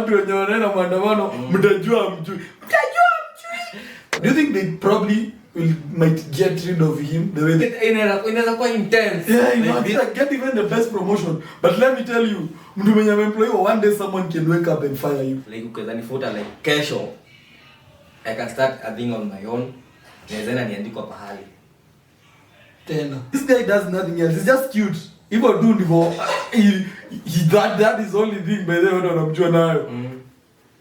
watu wenye wanaenda maandamano mtajua mjui. Do you think they probably might get rid of him the way inaweza kuwa intense? Yeah, you know, get even the best promotion. But let me tell you, mtu mwenye employee one day someone can wake up and fire you. Like ukazanifuta like kesho I can start a thing on my own. Naweza niandikwa pahali. Tena. This guy does nothing else. He's just cute. Even do ndivyo that is only thing by the way wanamjua nayo.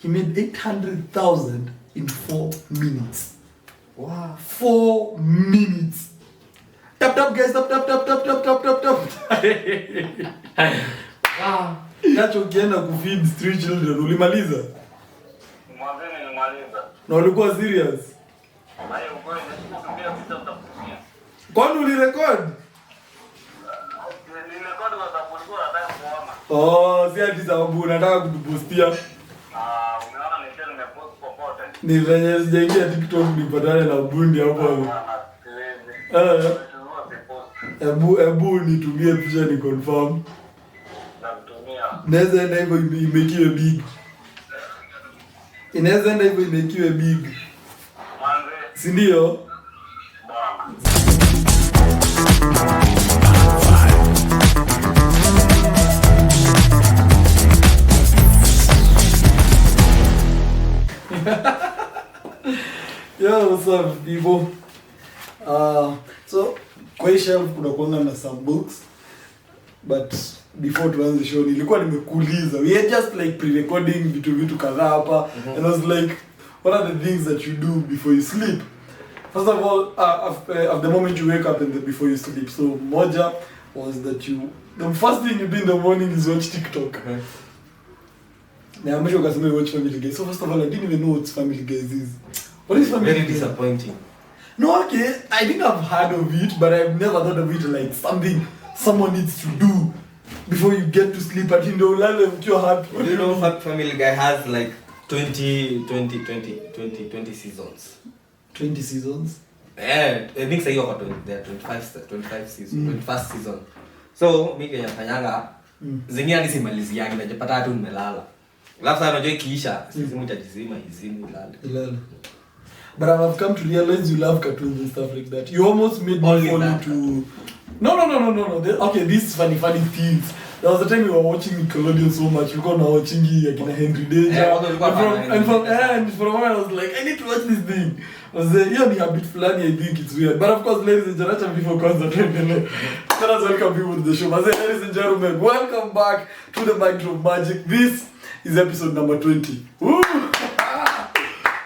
He made 800,000 in 4 minutes. Wow. 4 minutes. Tap guys, tap. Wow. Nacho ukienda kufeed street children ulimaliza? Mwazeni nimaliza. Na ulikuwa serious? Hayo ukweli nisipokuambia sitakutumia. Kwani ulirecord? Nilirecord kwa sababu nilikuwa nataka kuona. Si ati sababu unataka kutupostia. Umeona nisema nimepost popote. Ni venye sijaingia TikTok nipatane na bundi hapo. Ebu nitumie picha ni confirm. Namtumia. Naweza enda hivyo imekiwe big. Inaweza enda hivyo imekiwe big. Manze. Si ndio? Bwana. Yo, what's up people? So kwa hii shelf kuna kuanga na some books, but before tuanze show nilikuwa nimekuuliza, we had just like pre-recording vitu kadhaa hapa, and I was like, what are the things that you do before you sleep? First of all, at the moment you wake up and before you sleep. So moja was that the first thing you do in the morning is watch TikTok. Now I'm sure you watch Family Guy. So first of all, I didn't even know what Family Guys is. What is Family Guy? Very disappointing. No, okay, I think I've heard of it, but I've never thought of it like something someone needs to do before you get to sleep. I think they will learn with your heart. You know, Family Guy has like 20 seasons. 20 seasons? Yeah, I think say over 25 season, 21st season. So, mimi kenya fanyanga zingine nisimalizi yangu najipata hata nimelala. Alafu sasa unajua ikiisha, sisi mtajizima izimu ilale. But I've come to realize you love cartoons and stuff like that. You almost made me follow to... No. Okay, these funny things. There was a time we were watching Nickelodeon so much because we were watching Akina Henry Danger. And from a while I was like, I need to watch this thing. I was like, yeah, the habit flani, I think it's weird. But of course, ladies and gentlemen, before concentrating, let us welcome people to the show. I say, ladies and gentlemen, welcome back to the MICDROP Magic. This is episode number 20. Woo!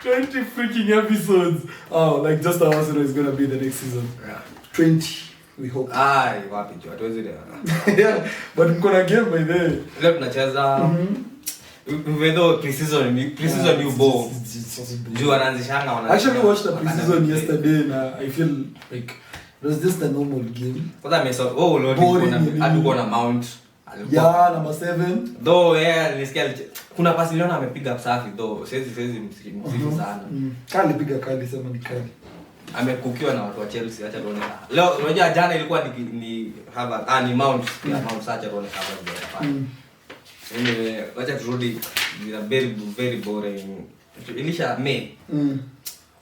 20 freaking episodes. Oh, like just how Arsenal is gonna be the next season. Yeah. 20, we hope. Wapi tu hatuwezi leo. Yeah, but mkona game by the way. Leo tunacheza Wedo pre-season new ball. Juu anaanzishanga wana. Actually watched the pre-season yesterday and I feel like it was just a normal game. Kwanza ameso Lord alikuwa na mount. Yeah, number 7. Though nilisikia kuna pasi leo amepiga safi though. Siwezi msifu sana. Kali piga kali sema ni kali. Amekukiwa na watu wa Chelsea acha tuone. Leo unajua jana ilikuwa ni Harvard ni Mount Sacha tuone Harvard. Anyway, wacha turudi ni very boring. Ilisha May.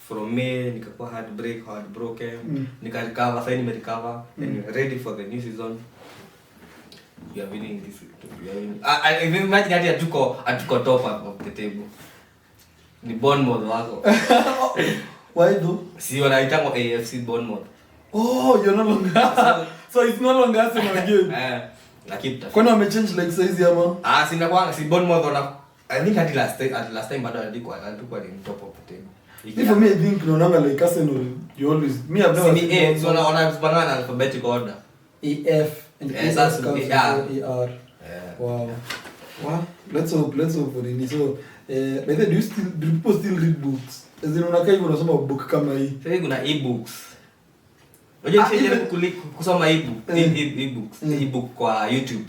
From May nikakuwa heartbroken. Nikarecover, sasa nimerecover and ready for the new season. We are winning this. I imagine that atuko top of the table. Ni Bournemouth wako. Why though? Si wanaitango AFC Bournemouth. Oh, you're no longer. So it's no longer Arsenal again. Lakini kwani wamechange like size ama? Si nakwanga si Bournemouth wana I think at last time bado alikuwa ni top of the table. For me I think naonanga like Arsenal you always me I've never seen so ona banana alphabetical order. EF and S comes before AR. Wow. Let's hope for the so by the do people still read books? As in unakaa hivyo unasoma book kama hii. Sasa kuna e-books. Unajua nishaje kusoma e-book kwa YouTube.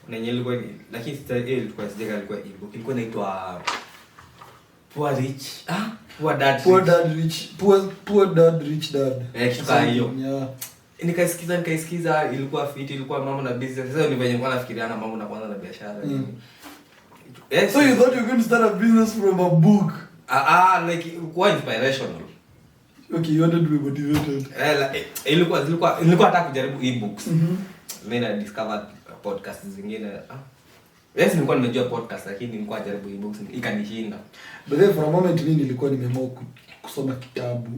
Na yenyewe ilikuwa lakini ilikuwa sijega ilikuwa e-book. Ilikuwa inaitwa Poor Dad Rich Dad. Kitu hiyo. Yeah. Nikaisikiza ilikuwa fit ilikuwa mambo na business. Sasa ni venye nilikuwa nafikiriana mambo na kwanza na biashara. Yes. So you thought you were going to start a business from a book? Like quite inspirational. Okay, you wanted to be motivated. Ilikuwa hata kujaribu ebooks. Mimi na discovered podcast zingine. Yes, nilikuwa nimejua podcast lakini nilikuwa jaribu ebooks ikanishinda. But then for a moment mimi nilikuwa nimeamua kusoma kitabu.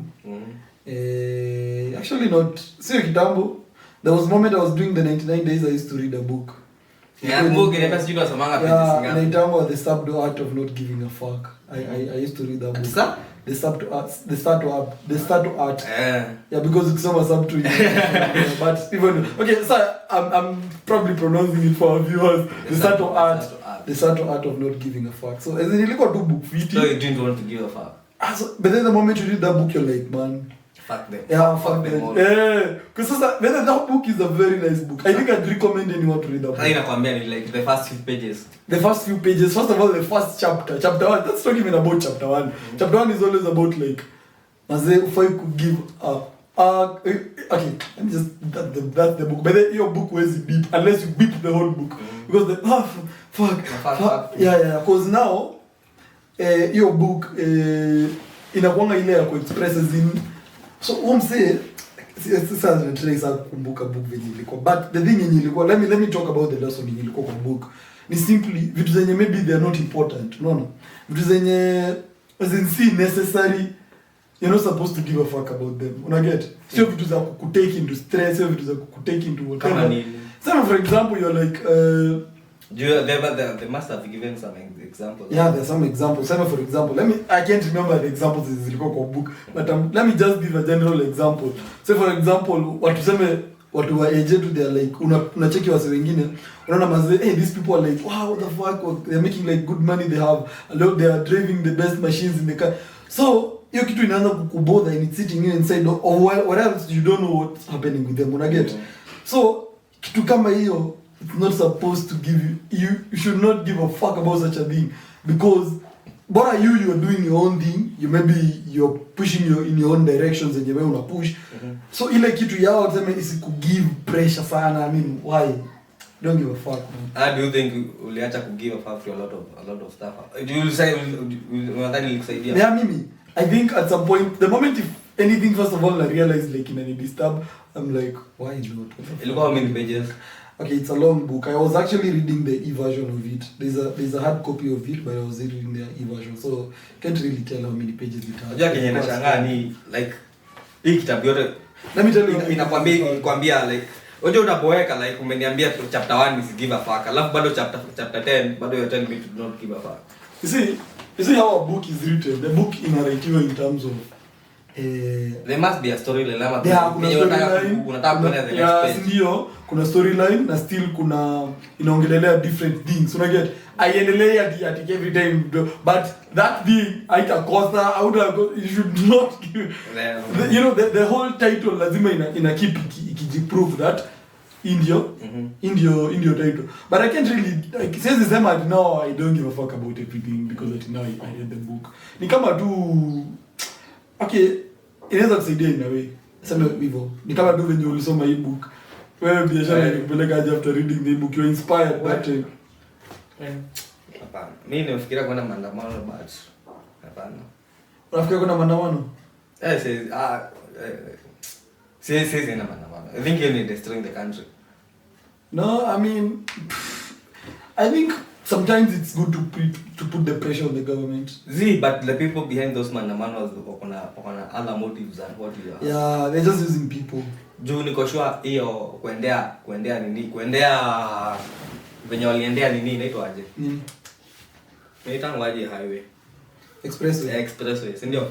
Actually not sio kitabu. There was a moment I was doing the 99 days I used to read a book. Yeah, book in episode was among pages. Yeah, naitangwa The Subtle Art of Not Giving a Fuck. I used to read that book. The Subtle Art. Yeah, because it's so subtle. But even okay, so I'm probably pronouncing it for our viewers. The Subtle Art of Not Giving a Fuck. So as in ilikuwa tu book fiti. So you didn't want to give a fuck. But then the moment you read that book you're like, man, fuck them. Yeah, fuck them. Yeah. Because that book is a very nice book. I think I'd recommend anyone to read that book. I nakwambia ni like the first few pages. The first few pages. First of all, the first chapter. Chapter 1. That's not even about chapter 1. Chapter 1 is always about like, if I could give okay, let me just that's the book. But then your book was deep unless you beep the whole book. Because the fuck. Yeah. Because now your book inakuanga ile ya expresses in. So say sasa tunataka kukumbuka book venye ilikuwa, but the thing yenye ilikuwa, let me talk about the lesson yenye ilikuwa kwa book. Ni simply vitu zenye maybe they are not important, no, vitu zenye as in see necessary, you're not supposed to give a fuck about them, una get, sio vitu za kukutake into stress, sio vitu za kukutake into whatever. So for example you're like they must have given some examples. Yeah, there's some examples. For example, I can't remember the examples in the book, but let me just give a general example. Say for example, watu wa age to they're like unacheki wase wengine unaona mazee, hey, these people are like, wow, what the fuck, they're making like good money, they are driving the best machines in the car. So hiyo kitu inaanza kukubother and it's sitting you inside or what else you don't know what's happening with them, una get. So kitu kama hiyo, it's not supposed to give you should not give a fuck about such a thing, because bora you're doing your own thing, you're pushing in your own directions and you're una push. So ile kitu yao sema isiku give pressure sana. I mean, why? Don't give a fuck, man. Do you think uliacha ku give a fuck for a lot of stuff? Do you say unadhani ilikusaidia? Yeah, mimi I think at some point, the moment if anything, first of all I realized like in any disturb, I'm like, why not? Ilikuwa how many pages? Okay, it's a long book. I was actually reading the e-version of it. There's a hard copy of it, but I was reading the e-version, so can't really tell how many pages it has. Unajua kenye nashangaa ni like hii kitabu yote, let me tell you, inakwambia like unajua unaboeka like umeniambia chapter 1 is give a fuck, alafu bado chapter 10 bado you're telling me to not give a fuck. You see how a book is written. The book is narrative in terms of there must be a storyline. Unataka kuona the next page. Ndio, kuna storyline na still kuna inaongelelea different things. Una get? Aiendelea at every time, but that thing haitakosa, you should not give. You know, the whole title lazima ina keep ikijiprove that Indio title. But I can't really like says the same at now. I don't give a fuck about everything because now I read the book. Ni kama tu okay, inaweza kusaidia in a way. Sema hivyo. Ni kama tu venye ulisoma hii book. Wewe biashara ikupeleka aje after reading the book, you inspired that time. Hapana. Mimi nafikiria kwenda maandamano but hapana. Unafikiria kwenda maandamano? Says in maandamano. I think you need to destroy the country. No, I mean I think sometimes it's good to put the pressure on the government. But the people behind those maandamanos wakona other motives than what you are. Yeah, they're just using people. Juu niko sure hiyo kuendea venye waliendea nini inaitwa aje? Inaitwa aje highway? Expressway, si ndio?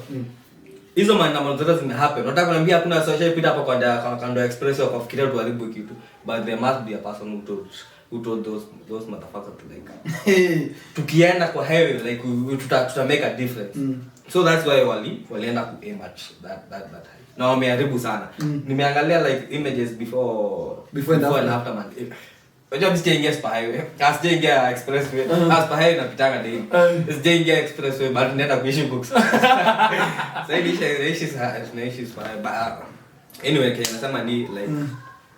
Hizo maandamano zote zimehappen. Nataka kuniambia hakuna social pita hapo kwa kando expressway wakafikiria tuharibu kitu. But there must be a person who told those motherfuckers to like tukienda kwa highway like we tuta make a difference. So that's why walienda ku aim at that na wameharibu sana. Nimeangalia like images before and after man. Unajua msijaingia kwa highway, asijaingia expressway, kwa highway napitanga day. Asijaingia expressway but nenda kuishi books. So issues for but anyway nasema ni like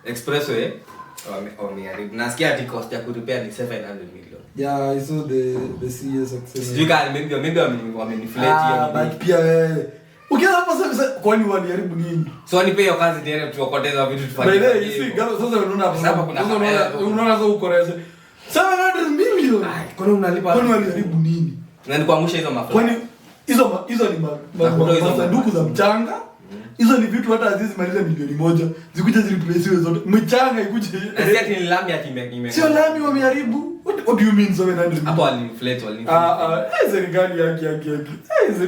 expressway wameharibu. Nasikia ati cost ya ku repair ni 700 million. Yeah, I saw the CS success. Sijui kama maybe wameniflate hiyo. But pia ukianza hapo sasa kwani waliharibu nini? So wanipe hiyo kazi niende tuwakoteza vitu tufanye. By the way, you see, sasa unaona hapo. Sasa unaona sasa uko rese. 700 million. Kwani unalipa? Kwani waliharibu nini? Na ni kuangusha hizo mafuta. Kwani hizo ni masanduku za mchanga. Hizo ni vitu hata azizi maliza milioni 1. Zikuje zireplacewe zote. Mchanga ikuje. Sasa ati ni lami ime. Sio lami wameharibu. What do you mean 700? Hapo waliniflate. Serikali yake.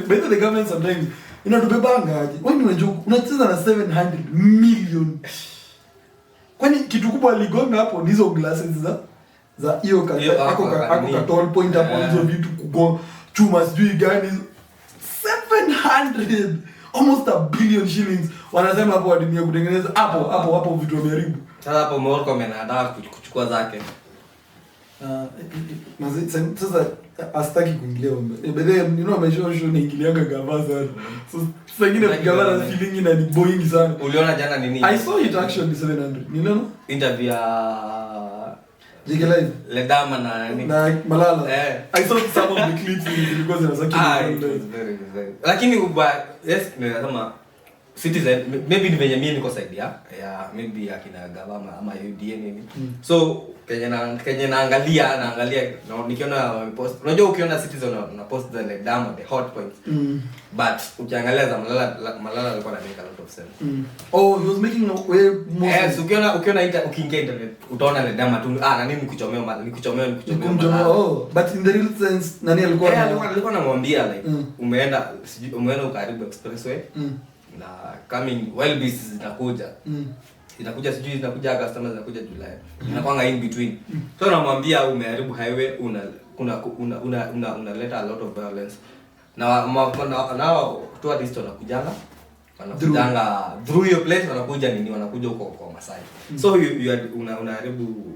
By the government sometimes inatubebanga aje. Wewe unacheza na 700 million. Kwani kitu kubwa aligonga hapo ni hizo glasses za hiyo ka tall point hapo hizo vitu kugonga chuma sijui gani 700 almost a billion shillings wanasema hapo wadimia kutengeneza hapo vitu wameharibu. Sasa hapo Morocco amenaandaa kuchukua zake. Sasa astaki kuingilia but then you know ameshow naingilianga gava sana. So sasa ingine gava na feeling ina ni boing sana. Uliona jana nini? I saw it actually 700. Niliona interview ya Jigelive Ledama na nini? Na Malala. I saw some of the clips because it was actually very. Lakini yes nimesema citizen maybe ni venye mimi niko side ya maybe akina gavana ama UDA nini. So Kenya naangalia na nikiona post unajua ukiona citizen una post the dam the hot points but ukiangalia za Malala alikuwa na make a lot of sense. Oh, he was making way more. Yes, ukiona ukiingia internet utaona the dam tu na nini nikuchomea. Oh, but in the real sense nani alikuwa anamwambia like umeenda ukaribu expressway na coming well business zinakuja customers zinakuja July inakuanga in between so namwambia umeharibu highway unaleta a lot of violence na tour list wanakujanga through your place wanakuja huko kwa Masai so unaharibu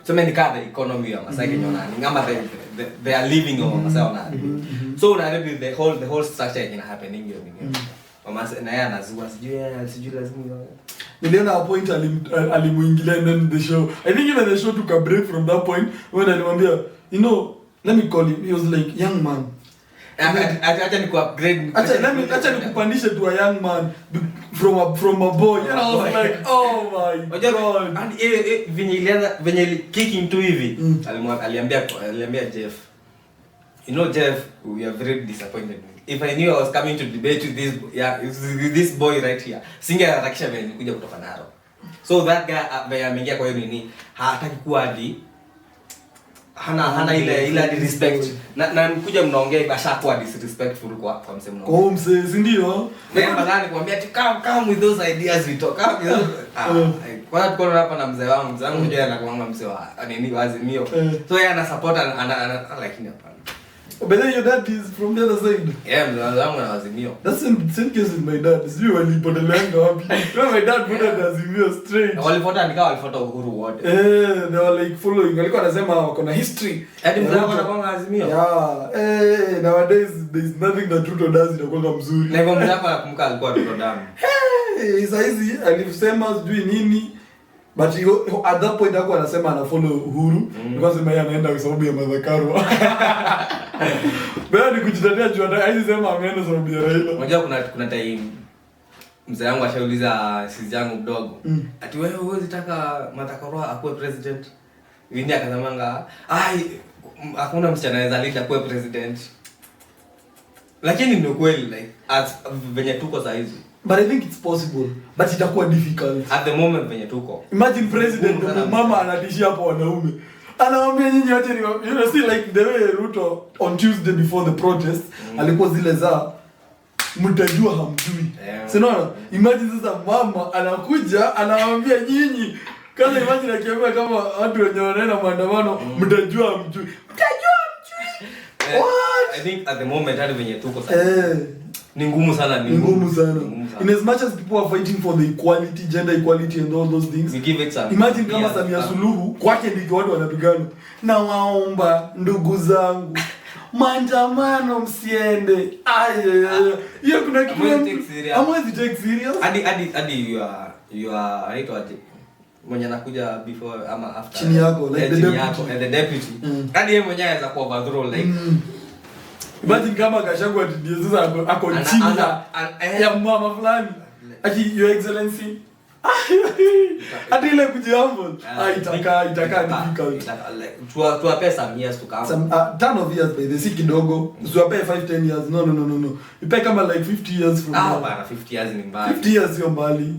so many kind of economy ya Masai Kenya ngama they are living on Masai wanaharibu so unaharibu the whole structure ina happening hiyo nini na yeye anazua sijui lazima niliona a point alimuingilia in the show. I think even the show took a break from that point when alimwambia you know let me call him he was like young man acha ni upgrade acha nikupandishe to a young man from a boy and I was like oh my god and venye kicking tu hivi aliambia Jeff you know Jeff we are very disappointed if I knew I was coming to debate with this boy right here singeharakisha venye kuja kutoka Naro so that guy ameingia kwa hiyo nini hataki kuwa hadi hana ile respect na mkuja mnaongea bashakuwa disrespectful kwa msemo kwa mse si ndio nadhani kuambia come with those ideas we talk kwa tuko hapa na mzee wangu unajua anakuanga mzee wa nini Azimio so yeye ana support ana like hapa but then your dad is from the other side. Yeah, mzee wangu na Azimio. That's same case with my dad. Sijui walipoteleanga wapi. My dad voted Azimio straight. Walifuata Uhuru wote. They were like following. Walikuwa wanasema wako na history. Hadi mzee wangu anakuanga Azimio. Yeah. Nowadays there's nothing that Ruto does inakuwa mzuri. Na hivyo mzee wangu anakumbuka alikuwa Ruto damu. Saizi alisema sijui nini. But at that point hapo anasema ana follow Uhuru because yeye anaenda kwa sababu ya madhakaro. Bado nikujitetea juu hata hizi sema ameenda sababu ya Raila. Unajua kuna time mzee wangu ashauliza sisi yangu mdogo. Ati wewe huwezi taka Madhakaro akuwe president. Windi akasemanga, hakuna msichana anaweza leta kuwe president. Lakini ni kweli like as venye tuko sasa hizi. But I think it's possible, but itakuwa difficult. At the moment venye tuko. Imagine president mama anatishia hapo wanaume. Anawaambia nyinyi wote ni you know see like the way Ruto on Tuesday before the protest alikuwa zile za mtajua hamjui. Sinaona imagine sasa mama anakuja anawaambia nyinyi kama imagine akiambia kama watu wenye wanaenda maandamano mtajua hamjui. Mtajua hamjui. What? I think at the moment hadi venye tuko sasa. Ni ngumu sana. In as much as people are fighting for the equality, gender equality and all those things. We give it some. Imagine kama Samia Suluhu kwake ndiko watu wanapigana. Na waomba ndugu zangu maandamano msiende. Hiyo kuna kitu amwezi take serious. Hadi you are right mwenye anakuja before ama after chini yako like the chini deputy yako and the deputy hadi yeye mwenyewe anaweza kuwa overthrow like imagine kama Gachagua ndio sasa ako chini ya mama fulani ati your excellency hadi ile kujihumble itakaa difficult tuwape some years to come some 10 of years by the sick kidogo tuwape 5-10 years no ipe kama like 50 years from now bana 50 years ni mbali 50 years sio mbali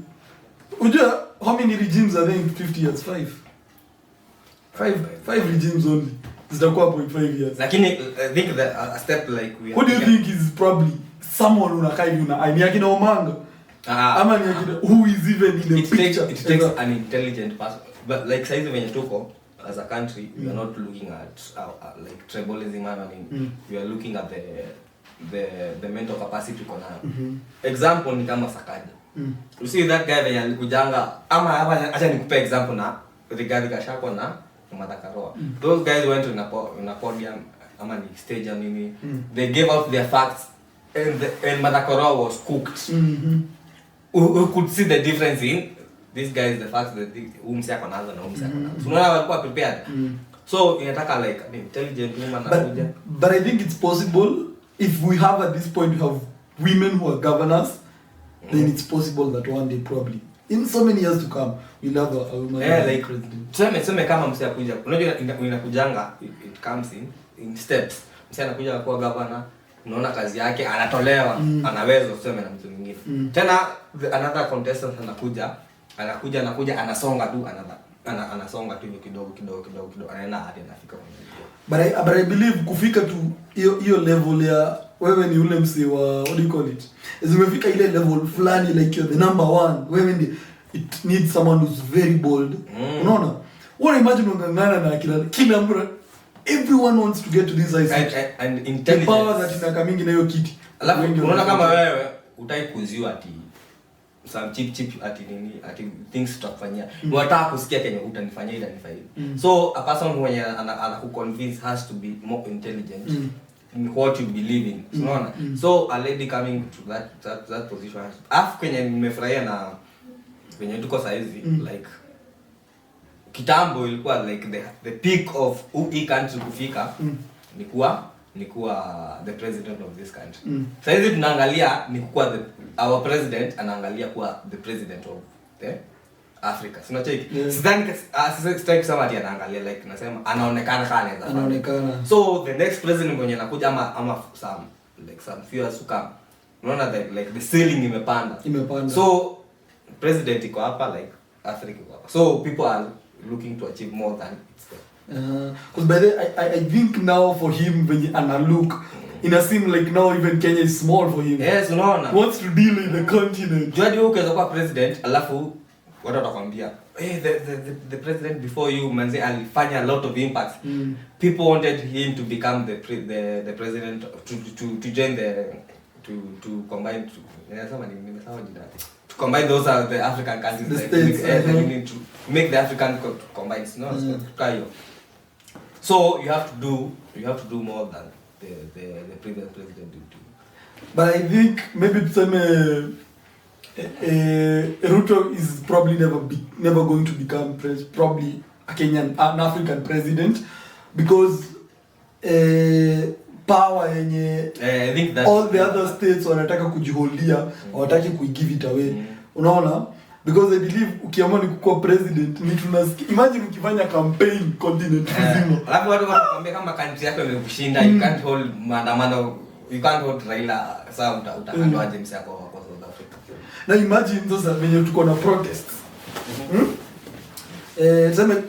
unajua how many regimes are there in 50 years 5 regimes only zitakuwa 0.5 years lakini I think that a step like we what do you think is probably someone unakaa hivi una ni akina Omanga ama ni akina who is even in the picture it takes an intelligent person but like size when you talk as a country we are not looking at like tribalism I mean we are looking at the mental capacity kona example ni kama Sakaja you see that guy when alikujanga ama acha nikupe example na Rigathi Gachagua na Madakaroa those guys went in a podium ama ni stage I mean they gave out their facts and Madakaroa was cooked we could see the difference in these guys the facts that umsi yako naanza na umsi yako naanza unaona walikuwa prepared so inataka like an intelligent woman anakuja but I think it's possible if we have at this point we have women who are governors then it's possible that one day probably in so many years to come we'll have a woman like tuseme kama msi akuja unajua inakujanga it comes in steps msi anakuja kuwa governor unaona kazi yake anatolewa anaweza tuseme na mtu mwingine tena another contestant anakuja anasonga tu anasonga tu kidogo anaenda hadi anafika but I believe kufika tu hiyo level ya wewe ni ule msi wa what do you call it zimefika ile level fulani like you're the number one wewe ndi it needs someone who's very bold unaona what imagine ungangana na kila mtu everyone wants to get to this high and intelligence power that inaka mingi na hiyo kiti alafu unaona kama wewe utai kuziwa ati some cheap ati nini ati things tutakufanyia unataka kusikia kenye utanifanyia ila nifanyie so a person who anakuconvince has to be more intelligent in what you believe in unaona so a lady coming to that position afu kwenye nimefurahia na kwenye tuko saizi like kitambo ilikuwa like the peak of e country kufika ni kuwa the president of this country sasa hizi tunaangalia ni kuwa our president anaangalia kuwa the president of the Africa sina check sidhani sasa kusema ati anaangalia like nasema anaonekana kana anaonekana so the next president mwenye anakuja ama some few years to come unaona like the ceiling imepanda so president iko hapa like Africa iko hapa so people are looking to achieve more than it's there. Because by the I think now for him when ana look in a seem like now even Kenya is small for him. Yes, unaona. Wants to deal in the continent. Jadi wewe ukiweza kuwa president alafu watu watakwambia hey the president before you manze alifanya a lot of impacts. People wanted him to become the president to join to combine to combine those are the African countries the like states, need to make the African combine so you have to do more than the previous president did. But I think maybe Ruto is probably never going to become probably an African president because power yenye I think that all the other states wanataka kujiholdia hawataki kuigive it away unaona because I believe ukiamua ni kuwa president ni tunasikia imagine ukifanya campaign continent nzima alafu watu wanakuambia kama country yako imekushinda you can't hold maandamano you can't hold Raila sawa utahandwa James yako kwa South Africa na imagine sasa when tuko na protests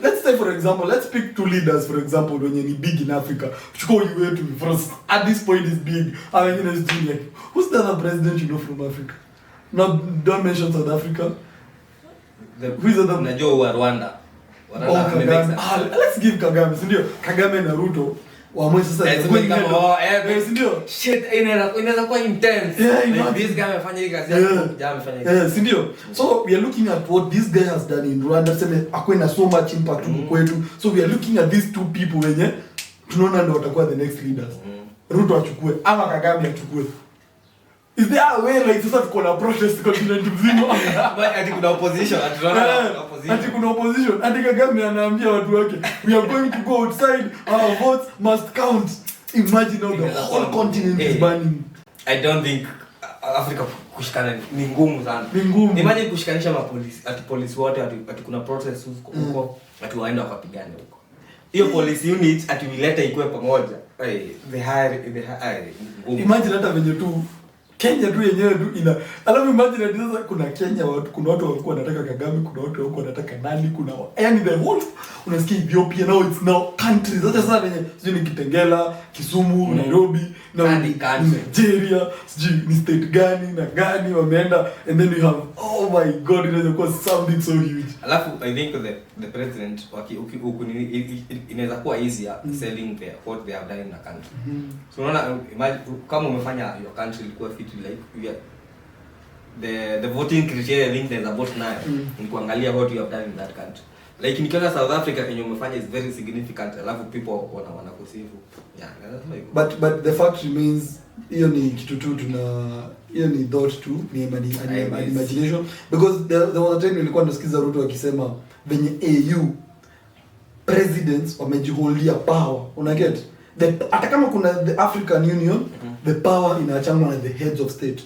let's say for example let's pick two leaders for example when you big in Africa chukua you to first at this point is big and then is junior who's the other president you know from Africa no don't mention South Africa who is the other unajua Rwanda let's give Kagame sindio Kagame na Ruto waamwe sasa sindio shit inaweza kuwa intense like this guy amefanya hii kazi amefanya sindio so we are looking at what this guy has done in Rwanda sema akwenda so much impact kwetu so we are looking at these two people wenye tunaona ndio watakuwa the next leaders Ruto achukue ama Kagame achukue is there a way like sasa tuko na protest continent mzima? But ati kuna opposition, ati kuna opposition. Ati Kagame anaambia watu wake, we are going to go outside, our votes must count. Imagine how the whole continent is burning. I don't think Africa kushikana ni ngumu sana. Ni ngumu. Imagine kushikanisha mapolisi, ati polisi wote ati kuna protest huko, ati waende wakapigane huko. Hiyo police unit ati wileta ikuwe pamoja. The high ngumu. Imagine hata venye tu Kenya tu yenyewe tu ina. Alafu imagine sasa kuna Kenya watu, kuna watu walikuwa wanataka Kagame, kuna watu walikuwa wanataka nani, kuna yani the whole unasikia Ethiopia now it's now countries. Sasa venye sijui ni Kitengela, Kisumu, Nairobi, na Nigeria, sijui ni state gani na gani wameenda, and then you have oh my god, it was something so huge. Alafu I think the president inaweza kuwa easier selling what they have done in the country. So unaona imagine kama umefanya your country ilikuwa fit like the voting criteria link there's about 9 ni kuangalia what you have done in that country. Like nikiona South Africa kenye umefanya is very significant. Alafu people wanakusifu. Yeah, but the fact remains hiyo ni kitu tu hiyo ni thought tu ni imagination, because there was a time nilikuwa nasikiza Ruto akisema venye AU presidents wamejiholdia power, una get hata kama kuna the African Union the power inaachangwa na the heads of state.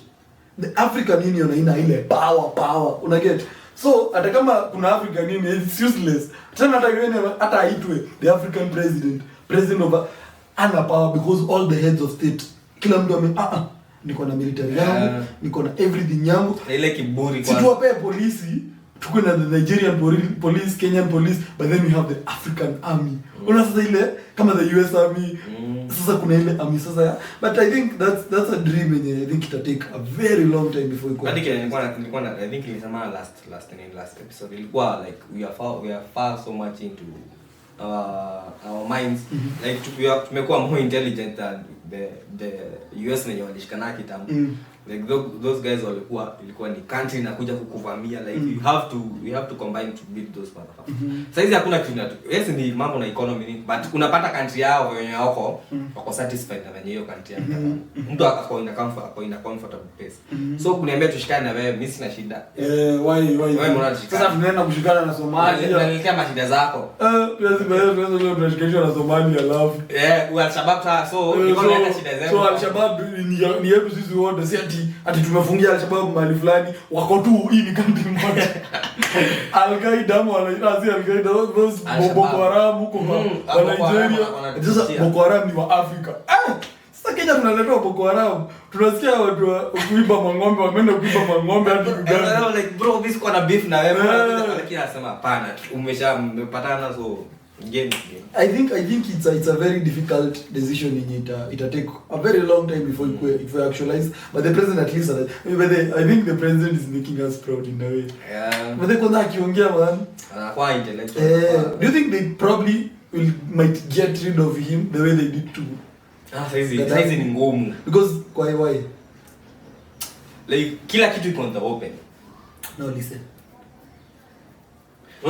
The African Union haina ile power, una get. So hata kama kuna African Union it's useless. Tena hata aitwe the African president of ana power, because all the heads of state kila mtu niko na military yangu, niko na everything yangu, na ile kiburi kwa tuwape polisi, tuko na the Nigerian police, Kenyan police, but then we have the African army. Una sasa ile kama the US army, sasa kuna ile army sasa. But I think that's a dream and I think it'll take a very long time before it. I think I think nilisema last episode ilikuwa like we are far so much into our minds, like tumekuwa more intelligent than the US wenye walishikana kitambo. Like those guys ilikuwa ni country inakuja kukuvamia, like you have to combine to beat those motherfuckers. Saizi hakuna kitu yes ni mambo na economy, but unapata country yao wenye wako satisfied na wenye hiyo country yao. Mtu ako in a comfortable place. So kuniambia tushikane na wewe, mimi sina shida. Why mbona sasa tunaenda kushikana na Somalia? Unaniletea mashida zako. Lazima tunashikana na Somalia love. Al-Shabaab so niko shida zako. So Al-Shabaab ni yetu sisi wote, si ati tumefungia Al-Shabaab mahali fulani, wako tu hii ni country moja. Al-Qaeda wanaasi Al-Qaeda those Boko Haram huko kwa Nigeria. Sasa Boko Haram ni wa Afrika. Sasa Kenya tunaletea Boko Haram. Tunasikia watu kuiba mang'ombe, wameenda kuiba mang'ombe hadi Uganda. Like bro, this kuna beef na wewe. Lakini anasema hapana, umeshapatana so game. I think it's a very difficult decision in it take a very long time before it actualize, but the president at least I think the president is making us proud in a way. Yeah. But they kwanza akiongea man anakuwa intellectual. Do you think they probably might get rid of him the way they did to saizi ni ngumu, because why like kila kitu iko on the open. No, listen.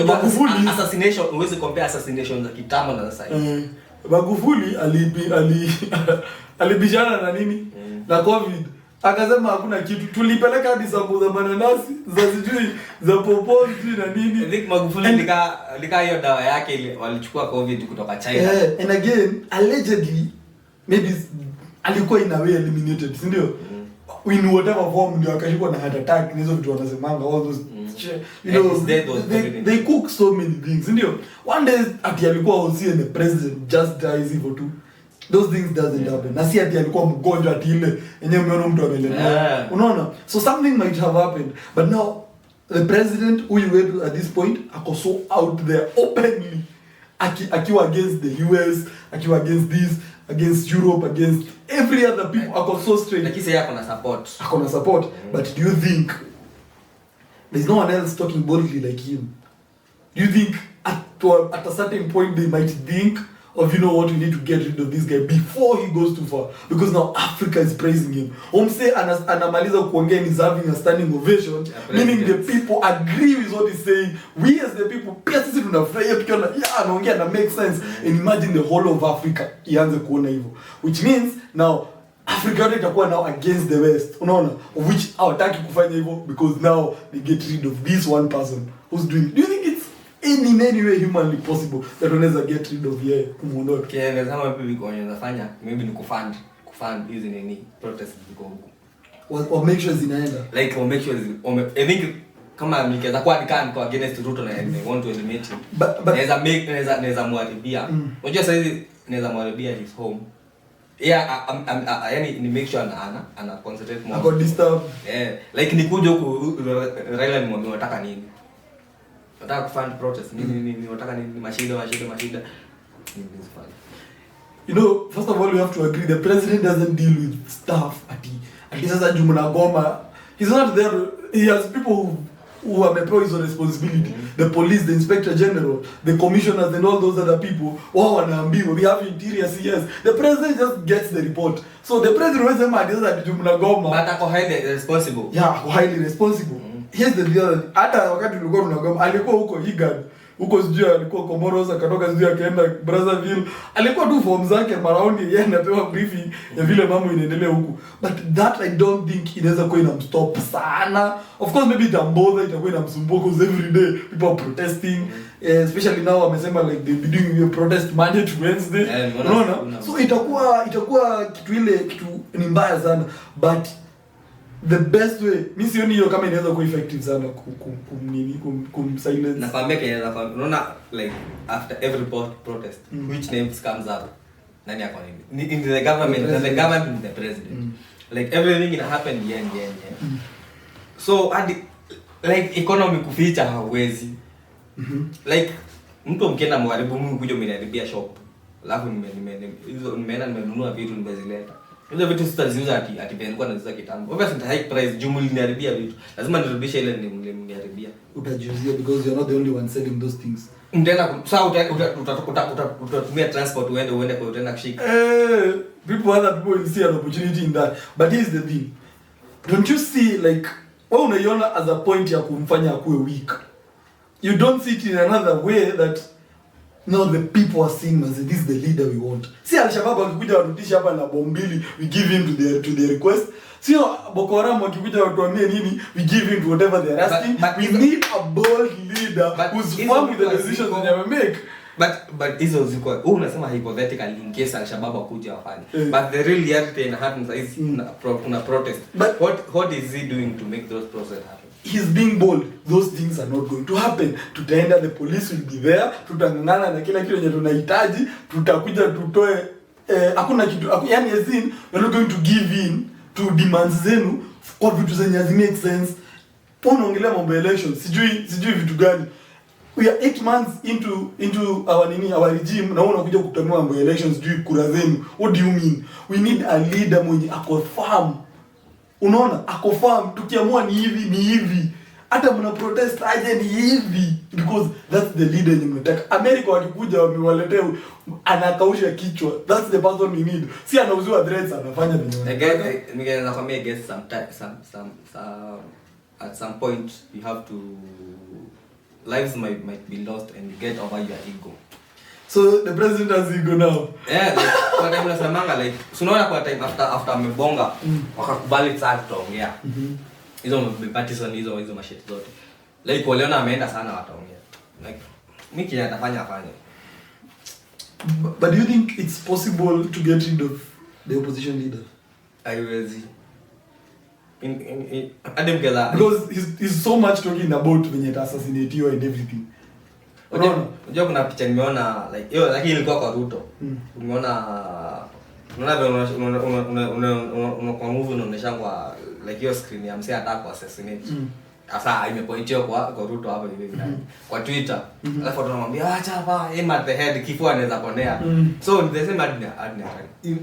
Magufuli assassination, uweze compare assassination za kitambo na sasa hivi. Magufuli alibishana na nini? Na COVID. Akasema hakuna kitu. Tulipeleka hadi sambu za mananasi, za sijui, za popozi na nini. I think Magufuli lika hiyo dawa yake ile walichukua COVID kutoka China. And again, allegedly maybe alikuwa in a way eliminated, si ndio? In whatever form ndio akashikwa na heart attack, hizo vitu wanasemanga all those you know they cook so many things, ndio. One day ati alikuwa also the president just dies hivyo tu. Those things doesn't happen. Na si ati alikuwa mgonjwa ati ile yenyewe umeona mtu amelelewa. Unaona? So something might have happened, but now the president who you were at this point ako so out there openly akiwa against the US, akiwa against this, against Europe, against every other people, ako so straight. Lakini sasa yako na support. Ako na support. But do you think there's no one else talking boldly like him? Do you think at a certain point they might think of, you know what, we need to get rid of this guy before he goes too far? Because now Africa is praising him. Omse anamaliza kuongea is having a standing ovation, meaning the people agree with what he's saying. We as the people, pia sisi tunafurahia tukiona anaongea na make sense. And imagine the whole of Africa ianze kuona hivyo. Which means now Africa yote itakuwa now against the West, unaona, of which hawataki kufanya hivyo because now they get rid of this one person who's doing. Do you think it's in any way humanly possible that wanaweza get rid of yeye kumuondoa? Okay, na kama vipi wanaweza fanya maybe ni kufund using any protest ziko huko. Or make sure zinaenda. Like or make sure I think kama nikiweza kuwa kwa against Ruto na they want to eliminate him. Naweza mwaribia. Unajua sasa hizi naweza mwaribia his home. Yeah, yani ni make sure ana concentrate more. Ako disturb. Yeah, like nikuja huko Raila nimwambia nataka nini? Nataka kufund protest. Nini nataka nini? Mashida. You know, first of all, we have to agree the president doesn't deal with stuff at sasa Jumuna Goma. He's not there. He has people who are his own responsibility. The police, the inspector general, the commissioners and all those other people. We have interior CS. The president just gets the report. So the president was a man at Jumuna Goma. But ako highly responsible. Yeah, highly responsible. Here's the other. Hata wakati tulikuwa tunagoma alikuwa huko Igad. Huko sijui alikuwa Comoros akatoka sijui akaenda Brazzaville. Alikuwa tu form zake maraundi yeye anapewa briefing ya vile mambo inaendelea huko. But that I don't think inaweza kuwa inamstop sana. Of course maybe itamboza itakuwa inamsumbua because every day people are protesting. Especially now wamesema like they be doing a protest Monday to Wednesday. Unaona? So itakuwa kitu ni mbaya sana, but the best way mimi sioni hiyo kama inaweza kuwa effective sana silence. Na kwambia Kenya unaona like after every protest which names comes up nani yako nini in the government the government the president like everything in happen yeah. So and like economy kuficha hawezi like mtu mkienda mwaribu Mungu kuja umeniharibia shop alafu nimeenda nimenunua vitu nimezileta hizo vitu sitaziuza ati nilikuwa naziuza kitambo. Obviously high price jumla niharibia vitu. Lazima nirudishe ile niharibia. Utajiuzia because you're not the only one selling those things. Ndena sasa utatumia transport uende kwa utaenda kushika. Other people will see an opportunity in that. But here's the thing. Don't you see like wewe unaiona as a point ya kumfanya akuwe weak. You don't see it in another way that now the people are seeing as this is the leader we want. See Al-Shabaab wakikuja warudisha hapa na bombili, we give in to their request. Sio Boko Haram wakikuja watuambie nini, we give in to whatever they are asking. But we need a bold leader who's firm with the decisions they make. But hizo ziko unasema hypothetically in case Al-Shabaab wakuja wafanye. But the real reality in happens is kuna protest. But what is he doing to make those protests happen? He's being bold. Those things are not going to happen. Tutaenda, the police will be there. Tutangangana na kila kitu yenye tunahitaji. Tutakuja tutoe hakuna kitu. Yani yazin, we're not going to give in to demands zenu kwa vitu zenye make sense. Unaongelea mambo elections. Sijui vitu gani. We are 8 months into our regime na unakuja kutanua mambo elections sijui kura zenu. What do you mean? We need a leader mwenye ako firm. Unaona ako firm, tukiamua ni hivi hata mna protest aje ni hivi because that's the leader yenye mnataka. America wakikuja wamewaletea anakausha kichwa, that's the person we need. Si anauziwa threats anafanya vile. Again ningeweza kwambia guess some at some point you have to lives might be lost and you get over your ego. So the president has ego now. Yeah, like kwa time unasemanga like unaona kwa time after amebonga wakakubali sasa tutaongea. Hizo partisan hizo mashit zote. Like waliona ameenda sana wataongea. Like mimi kile nitafanya afanye. But do you think it's possible to get rid of the opposition leader? Haiwezi. In Adam Gela because he's so much talking about when you assassinate you and everything. Unajua kuna picha nimeona like hiyo lakini ilikuwa kwa Ruto. Umeona kwa movie unaonyesha kwa like hiyo screen ya msee ataka assassinate. Sasa imepointiwa kwa Ruto hapa hivi kwa Twitter. Alafu tunamwambia acha hapa aim at the head kifua anaweza ponea. So the same adna.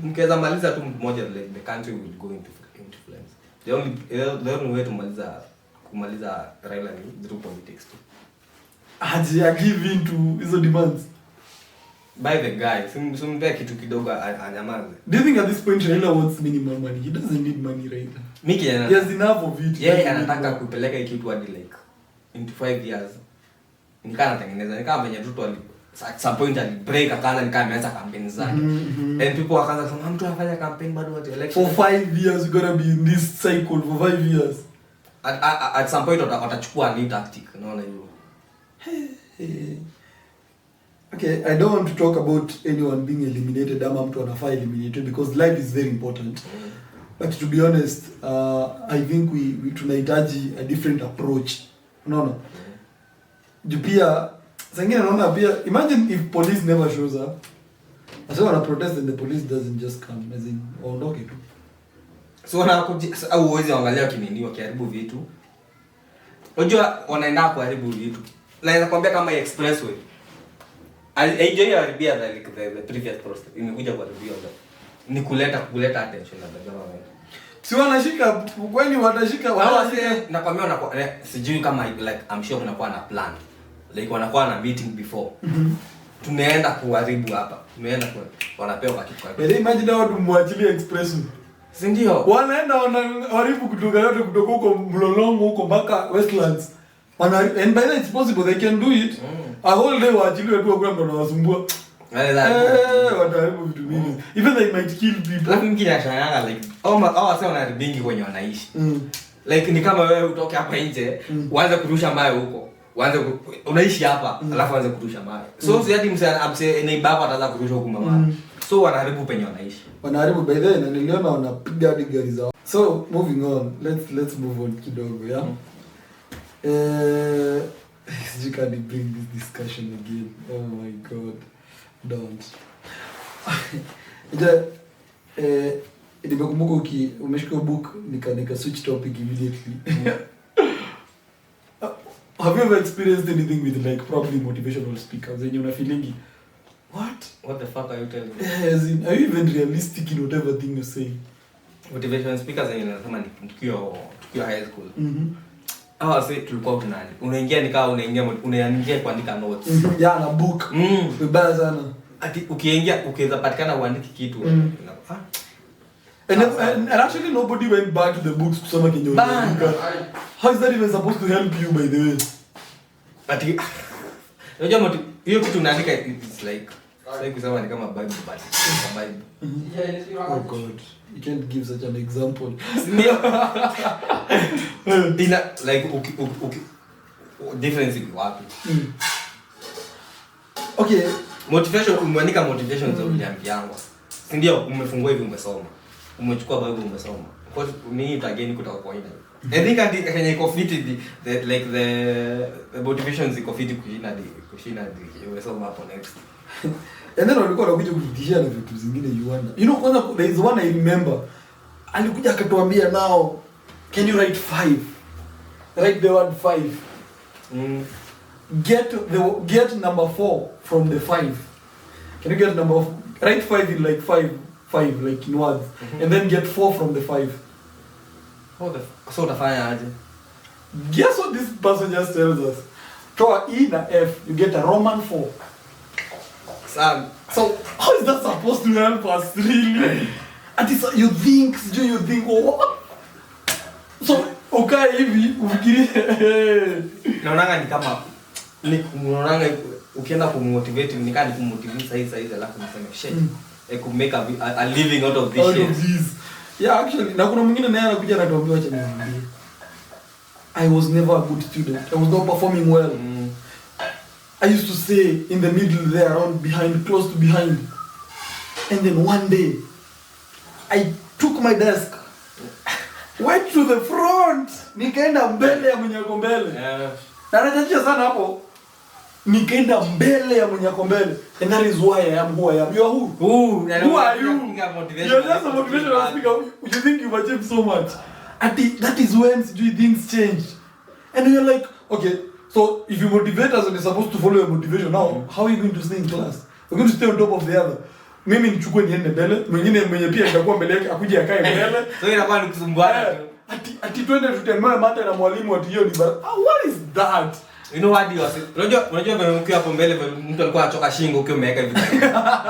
Mkiweza maliza tu mtu mmoja like the country will go into flames. The only way to kumaliza Raila ni through politics too. I give in to hizo demands by the guy. Simpe kitu kidogo anyamaze. Do you think at this point Raila wants minimum money? He doesn't need money right now. Miki he has enough of it. Yeah, anataka kupeleka kitu hadi like into 5 years. Nikana tengeneza. Nikama venye Ruto at some point break akaanza nikaanza campaign zake. And people wakaanza kusema mtu anafanya campaign bado at election. For 5 years you gonna be in this cycle for 5 years. At some point watachukua new tactic, unaona hiyo. Okay, I don't want to talk about anyone being eliminated ama mtu anafaa eliminated because life is very important. But to be honest, I think we tunahitaji a different approach. Unaona? Juu pia zingine naona pia imagine if police never shows up. Asa wana protest and the police doesn't just come as in waondoke tu. So au uwezi angalia kinini wakiharibu vitu. Unajua wanaenda kuharibu vitu. Naweza kwambia kama expressway. Enjoy haribia like the previous process. Imekuja kuharibia ni kuleta attention na government. Si wanashika kwani watashika nakwambia sijui kama like I'm sure kunakuwa na plan. Like wanakuwa na meeting before. Tunaenda kuharibu hapa. Tunaenda wanapewa kitu kwa. But imagine watu mwachilie express. Si ndio? Wanaenda wanaharibu kutoka yote kutoka huko Mlolongo huko mpaka Westlands. And by that it's possible they can do it. A whole day waachiliwe tu kwa ndo nawasumbua. Wataharibu vitu mingi. Even they might kill people. Lakini kinashanga like wase wanaribingi kwenye wanaishi. Like ni kama wewe utoke hapa nje, uanze kurusha mawe huko. Unaishi hapa, alafu uanze kurusha mawe. So si hadi mse neighbor ataanza kurusha huko mama. So wanaharibu penye wanaishi. Wanaharibu by the way na niliona wanapiga hadi gari zao. So moving on, let's move on kidogo, yeah. You can't bring this discussion again. Oh my god. Don't. Nimekumbuka umeshika book nika switch topic immediately. Have you ever experienced anything with like probably motivational speakers and you're feeling what the fuck are you telling me? As in, are you even realistic in whatever thing you say? Motivational speakers ni nasema ni tukio high school. Sasa tulikuwa tunani. Unaingia kuandika notes. Yeah, na book. Vibaya sana. Ati ukiweza patikana uandike kitu. And actually nobody went back to the books kusoma kenye unaandika. How is that even supposed to help you by the way? Ati unajua hiyo kitu unaandika it's like kusema ni kama Bible but it's a Bible. Oh god. You can't give such an example. Ina like difference ni wapi? Okay, motivation umeandika motivation za William yangu. Si ndio umefungua hivi umesoma. Umechukua Bible umesoma. Kwa nini again kutoka kwa ina? I think kwenye iko fit the motivations iko fit kushina umesoma hapo next. And then walikuwa wanakuja kutishia na vitu zingine you wonder. You know kwanza there is one I remember. Alikuja akatuambia now can you write 5? Write the word 5. Get number 4 from the 5. Can you get write 5 in like 5 like in words and then get 4 from the 5. So utafanya aje? Guess what this person just tells us? Toa E na F, you get a Roman 4. So how is that supposed to help us really? At least you think what? So okay hivi ufikirie naonanga ni kama unaonanga ukienda kumotivate ni kama kumotivate sahihi alafu unasema shit I could make a living out of this shit. Yeah, actually na kuna mwingine naye anakuja anatuambia acha niambie I was never a good student. I was not performing well. I used to stay in the middle there, around behind, close to behind. And then one day, I took my desk, went to the front, nikaenda mbele ya mwenye ako mbele. Na nachachia sana hapo, nikaenda mbele ya mwenye ako mbele. And that is why I am who I am. You are who? Who are you? You're just a motivational speaker. You think you've achieved so much. That is when things change. And you're like, okay, so if you motivate us and you're supposed to follow your motivation now, how are you going to stay in class? You're going to stay on top of the other. Mimi nichukue niende mbele, mwingine mwenye pia nitakuwa mbele yake akuje akae mbele. So inakuwa ni kusumbuana tu. Ati twende tutembee mate na mwalimu ati hiyo ni what is that? You know what you are saying? Unajua vile ukiwa hapo mbele mtu alikuwa anachoka shingo ukiwa umeweka hivi.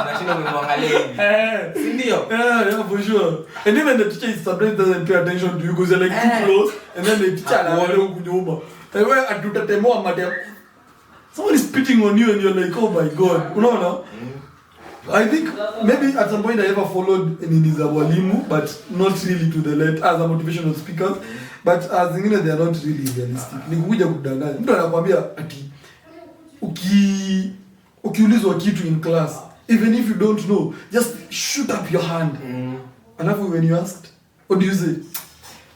Unashinda umemwangalia hivi. Si ndio? Yeah, for sure. And even the teacher is sometimes doesn't pay attention to you because you're like too close and then the teacher anaangalia huko nyuma. Wewe atutatemoa mate. someone is spitting on you and you're like, oh my god, unaona? I think maybe at some point I ever followed Niniza Walimu, but not really to the left as a motivational speaker. But as in, they are not really realistic. Ni kukuja kudanganya. Mtu anakuambia ati ukiulizwa kitu in class, even if you don't know, just shoot up your hand. Alafu when you asked, what do you say?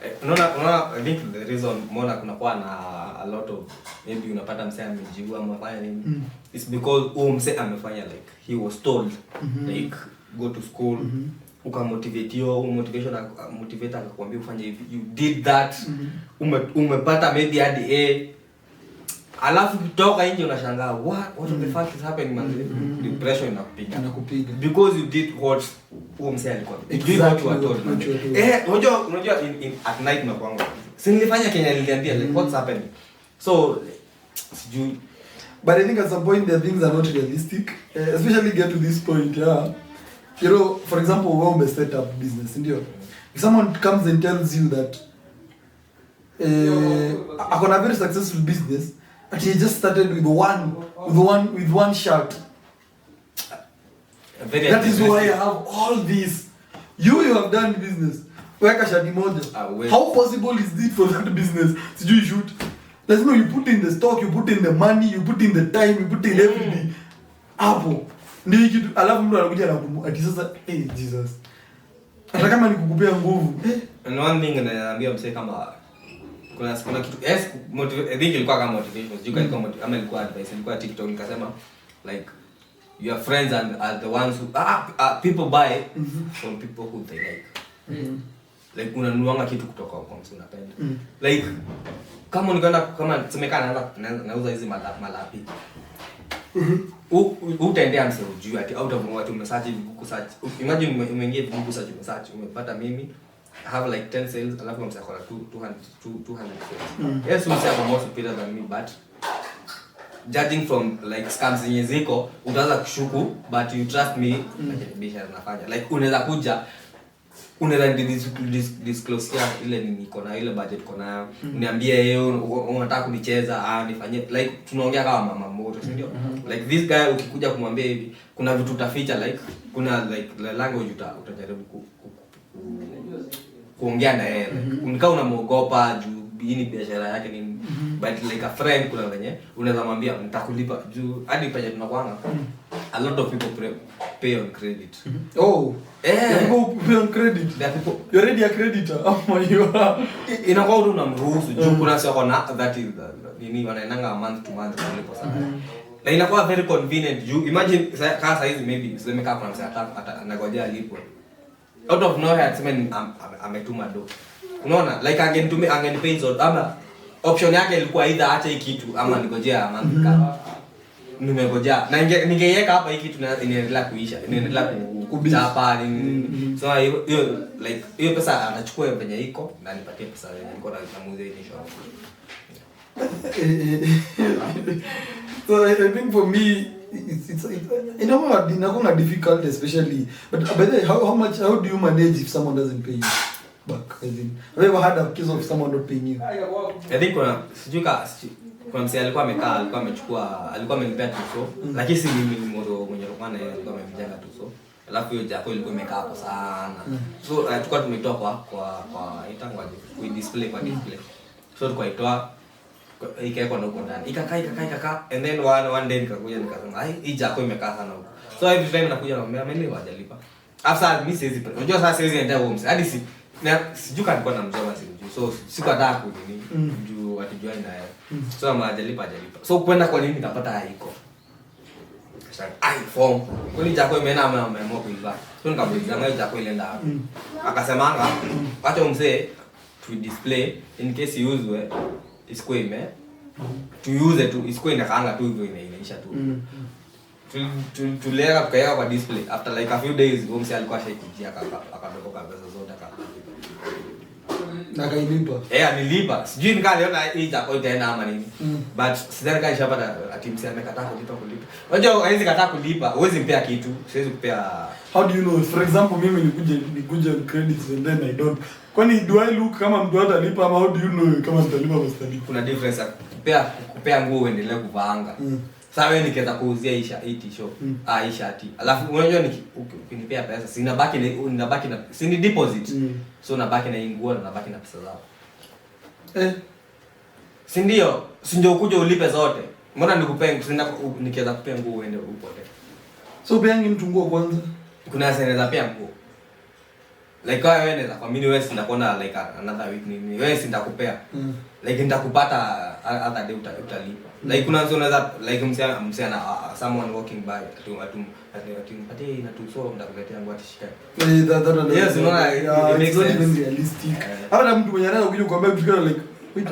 I think the reason mbona kunakuwa na a lot of maybe unapata msee amejiua amefanya nini, it's because msee amefanya like he was told like go to school, ukamotivate yo, motivation motivator akakwambia ufanye hivi, you did that, umepata maybe hadi A, alafu kutoka nje unashangaa what the fuck is happening man. Depression inakupiga because you did what msee alikuwa unajua in at night unakuanga si nilifanya Kenya niliambia like what's happening, so sijui. But I think at some point the things are not realistic, especially get to this point, yeah. You know, for example, when we set up business, if someone comes and tells you that I got a very successful business, and he just started with one shirt. That is why I have all this. You have done business. Weka shati moja. How possible is it for that business? Did you shoot? Let's know you put in the stock, you put in the money, you put in the time, you put in everything. Hapo. Ndio kitu alafu mtu anakuja na ati sasa Jesus. Hata kama nikukupea nguvu. And one thing naambia msee kama kuna kitu I think ilikuwa kama motivation. You can come ama ilikuwa advice, ilikuwa TikTok nikasema like your friends are the ones who people buy from people who they like. Like unanunuanga kitu kutoka kwa mtu unapenda. Like kama unaenda kama semekana nauza hizi malapi. Utaendea mse ujue ati out of what umesearch Google search. Imagine umeingia Google search umesearch umepata mimi I have like 10 sales alafu mse akona 200 sales. Yes, mse ako more superior than me, but judging from like scams zenye ziko utaanza kushuku, but you trust me like biashara nafanya like unaweza kuja unaweza disclose ile niko na ile budget kona uniambie yeye unataka kunicheza nifanyie like tunaongea kama mama moto, si ndio? Like this guy ukikuja kumwambia hivi kuna vitu utaficha like kuna like language utajaribu kuongea na yeye unikao unamuogopa juu hii ni biashara yake ni but like a friend kuna wenye unaweza mwambia nitakulipa juu hadi pale tunakwanga a lot of people pay on credit. People pay on credit. There are people you're already a creditor. Inakuwa tu unamruhusu juu kuna sio na that is nini wanaenanga month to month kulipa sana. Na inakuwa very convenient juu imagine kama hizi maybe useme kama kuna msata anagojea alipwe out of nowhere tuseme ametuma do. Unaona like angenipay hizo ama option yake ilikuwa either acha hii kitu ama nigojea month kama nimegojea na ningeiweka hapa hii kitu inaendelea kuisha inaendelea kuchapa so hiyo like hiyo pesa anachukua penye iko na nipatie pesa yenye niko na muuze initial. So I think for me it's inakuwa difficult especially but by the way how do you manage if someone doesn't pay you back? I think have you ever had a case of someone not paying you? I think kuna msee alikuwa amekaa alikuwa amechukua alikuwa amenipea tuso lakini si mimi mmoja mwenye alikuwa naye alikuwa amemjenga tuso alafu hiyo jako ilikuwa imekaa hapo sana so tulikuwa tumetoa kwa itangwaje we display kwa display so tukaitoa ikaeka na huko ndani ikakaa and then one day nikakuja nikasema hii jako imekaa sana huko so every time nakuja naambia mimi wajalipa after mimi siwezi unajua sasa siwezi enda home hadi sijuka alikuwa na mjomba sijui so sikataka kunini juu watijua naye so hajalipa so kwenda kwa nini nikapata haiko sasa form kwani jako imeenda ameamua kuiba so nikamuuliza ngai jako ile ndao akasemanga acha umsee to display in case iuzwe isikwe ime to use it isikwe inakaanga tu hivyo inaisha tu tuleka tukaweka kwa display after like a few days umsee alikuwa shaikijia akadokoka pesa zote na kailipa nilipa sijui nikaliona hii jako itaenda ama nini but sidhani kama nishapata ati msee amekataa kulipa unajua haizi kataa kulipa huwezi mpea kitu siwezi kupea. How do you know for example mimi nikuje credits and then I don't kwani do I look kama mtu atalipa ama how do you know kama nitalipa au sitalipa? Kuna difference kupea nguo uendelee kuvaanga. Sasa wewe nikiweza kuuzia hii t-shirt, hii shati. Alafu unajua ukinipea pesa, sinabaki na si ni deposit. So nabaki na hii nguo na nabaki na pesa zako. Si ndio? Si ndio ukuje ulipe zote. Mbona nikupea nikiweza kupea nguo uende upote. So peangi mtu nguo kwanza. Kuna seneza pia nguo. Like wewe unaweza kwa mimi wewe sitakuona like another week ni wewe sitakupea. Like nitakupata other day utalipa. Like kuna mtu unaweza like msiana someone walking by atumpatie na tu so ndakuletea nguo atishika. Yes, unaona it makes sense. Realistic. Hata mtu mwenye anaweza kuja kuambia kitu kama like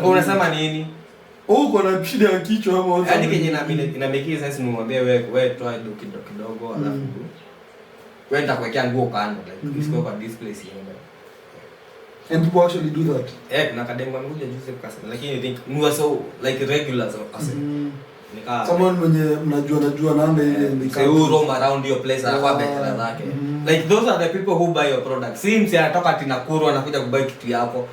unasema nini? Uko na shida ya kichwa ama wote. Hadi kenye ina make sense nimwambie wewe toa kidogo alafu wewe nitakuwekea nguo kando like isiko kwa display sienda. And people actually do that. Kuna kademba mmoja juzi kasema lakini I think ni so like regular so nika someone mwenye mnajua naomba ile nika roam around your place anakuwa biashara zake. Like those are the people who buy your product. Si msi anatoka Tinakuru anakuja kubuy kitu yako.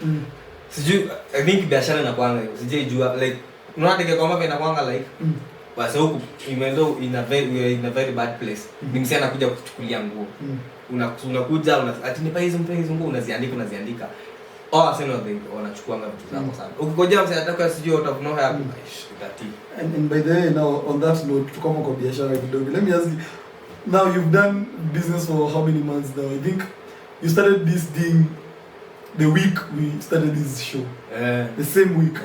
Sijui I think biashara inakuanga hiyo. Sijui jua like unaona kwa kama inakuanga like basi huku imendo in a very bad place. Ni msi anakuja kuchukulia nguo. Unakuja ati nipa hizo nguo unaziandika. Sasa wanachukua vitu zako sana. Ukikoja msi anataka sijui out of nowhere utati. And by the way now on that note tukoma kwa biashara kidogo. Let me ask you, now you've done business for how many months now? I think you started this thing the week we started this show. The same week.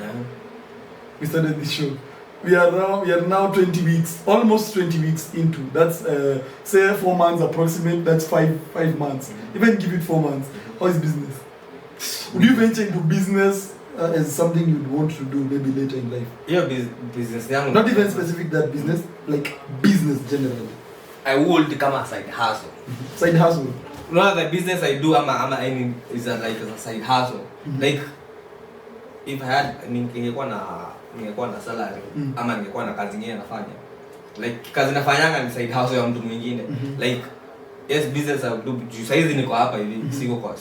We started this show. We are now 20 weeks, almost 20 weeks into. That's say 4 months approximate. That's 5 months. Even give it 4 months. How is business? Would you venture into business as something you'd want to do maybe later in life? Yeah, business. Not even specific that business, like business generally. I would come a side hustle. Side hustle. No, the business I do, I mean, is like a side hustle. Like if I had, ningekuwa na salary ama ningekuwa na kazi nyingine nafanya. Like kazi nafanyanga ni side hustle ya mtu mwingine. Like yes, business I do. Saizi niko hapa hivi, siko kwa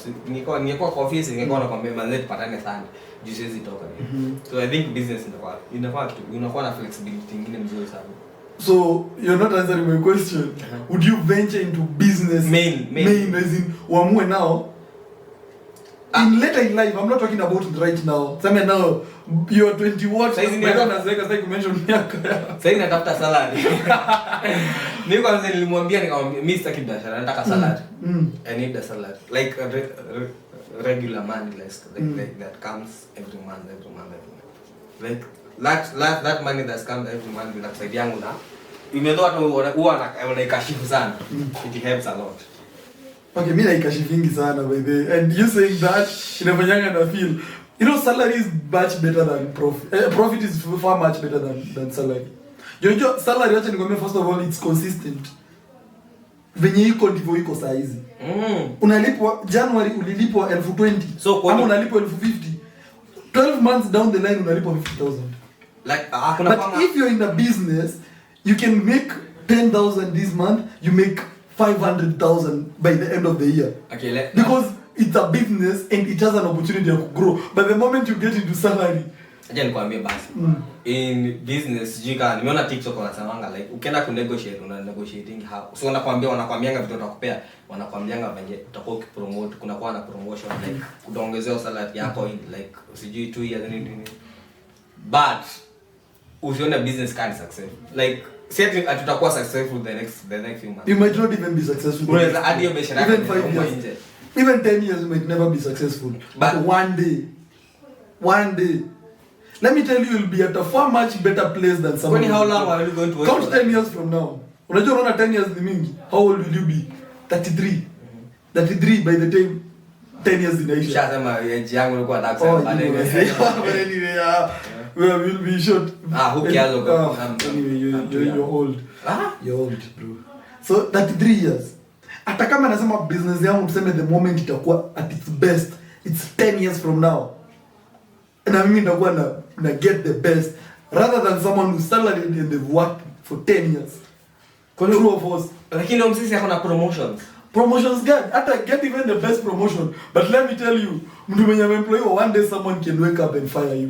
ningekuwa kwa office ningekuwa nakwambia manze tupatane sana. Juu siwezi toka hivi. So I think business inafaa kitu unakuwa na flexibility nyingine mzuri sana. So you're not answering my question. Would you venture into business main as in uamue now in later in life? I'm not talking about it right now. Sema now you're 20 what? Saizi nataka mention miaka. Saizi natafuta salary. Niko kwanza nilimwambia mimi sitaki biashara, nataka salary. I need a salary. Like a regular money like that comes every month. Like that money that comes every month inakusaidia yangu na imetoa watu huwa wanaikashifu sana. It helps a lot. Okay, mimi naikashifingi sana by the way. And you saying that inafanyanga na feel salary is much better than profit. Profit is far much better than salary. Jojo salary acha nikwambia first of all it's consistent. Venye iko ndivyo iko saa hizi. Unalipwa January ulilipwa 20,000. So ama unalipwa 50,000. 12 months down the line unalipwa 50,000. Like but if you're in a business, you can make 10,000 this month, you make 500,000 by the end of the year. Okay, because it's a business and it has an opportunity to grow. But the moment you get into salary, aje nikwambie basi. In business jika nimeona TikTok wanasemanga like ukienda ku negotiate una negotiating hapo. So wanakwambianga vitu utakupea, wanakwambianga venye utakuwa ukipromote, kuna kwa na promotion like kuongezea salary yako in like sijui 2 years nini. But usione business can't success. Like setting tutakuwa successful the next few months. You might not even be successful. Unaweza hadi hiyo biashara even 5 years. Even 10 years you might never be successful. But one day let me tell you, you'll be at a far much better place than someone. How long are you going to work? Count 10 years from now. Unajua unaona 10 years ni mingi. How old will you be? 33. 33 by the time 10 years inaisha. Shasema age yangu ilikuwa nataka kusema baadaye. Anyway, we will be short. Who cares about anyway, you're old. You're old, bro. So 33 years. Hata kama nasema business yangu tuseme the moment itakuwa at its best, it's 10 years from now. Na mimi nitakuwa na get the best rather than someone who's salaried and they've worked for 10 years. True of us. Lakini msisi yako na promotions. Promotions hata get even the best promotion. But let me tell you, mtu mwenye employee one day someone can wake up and fire you.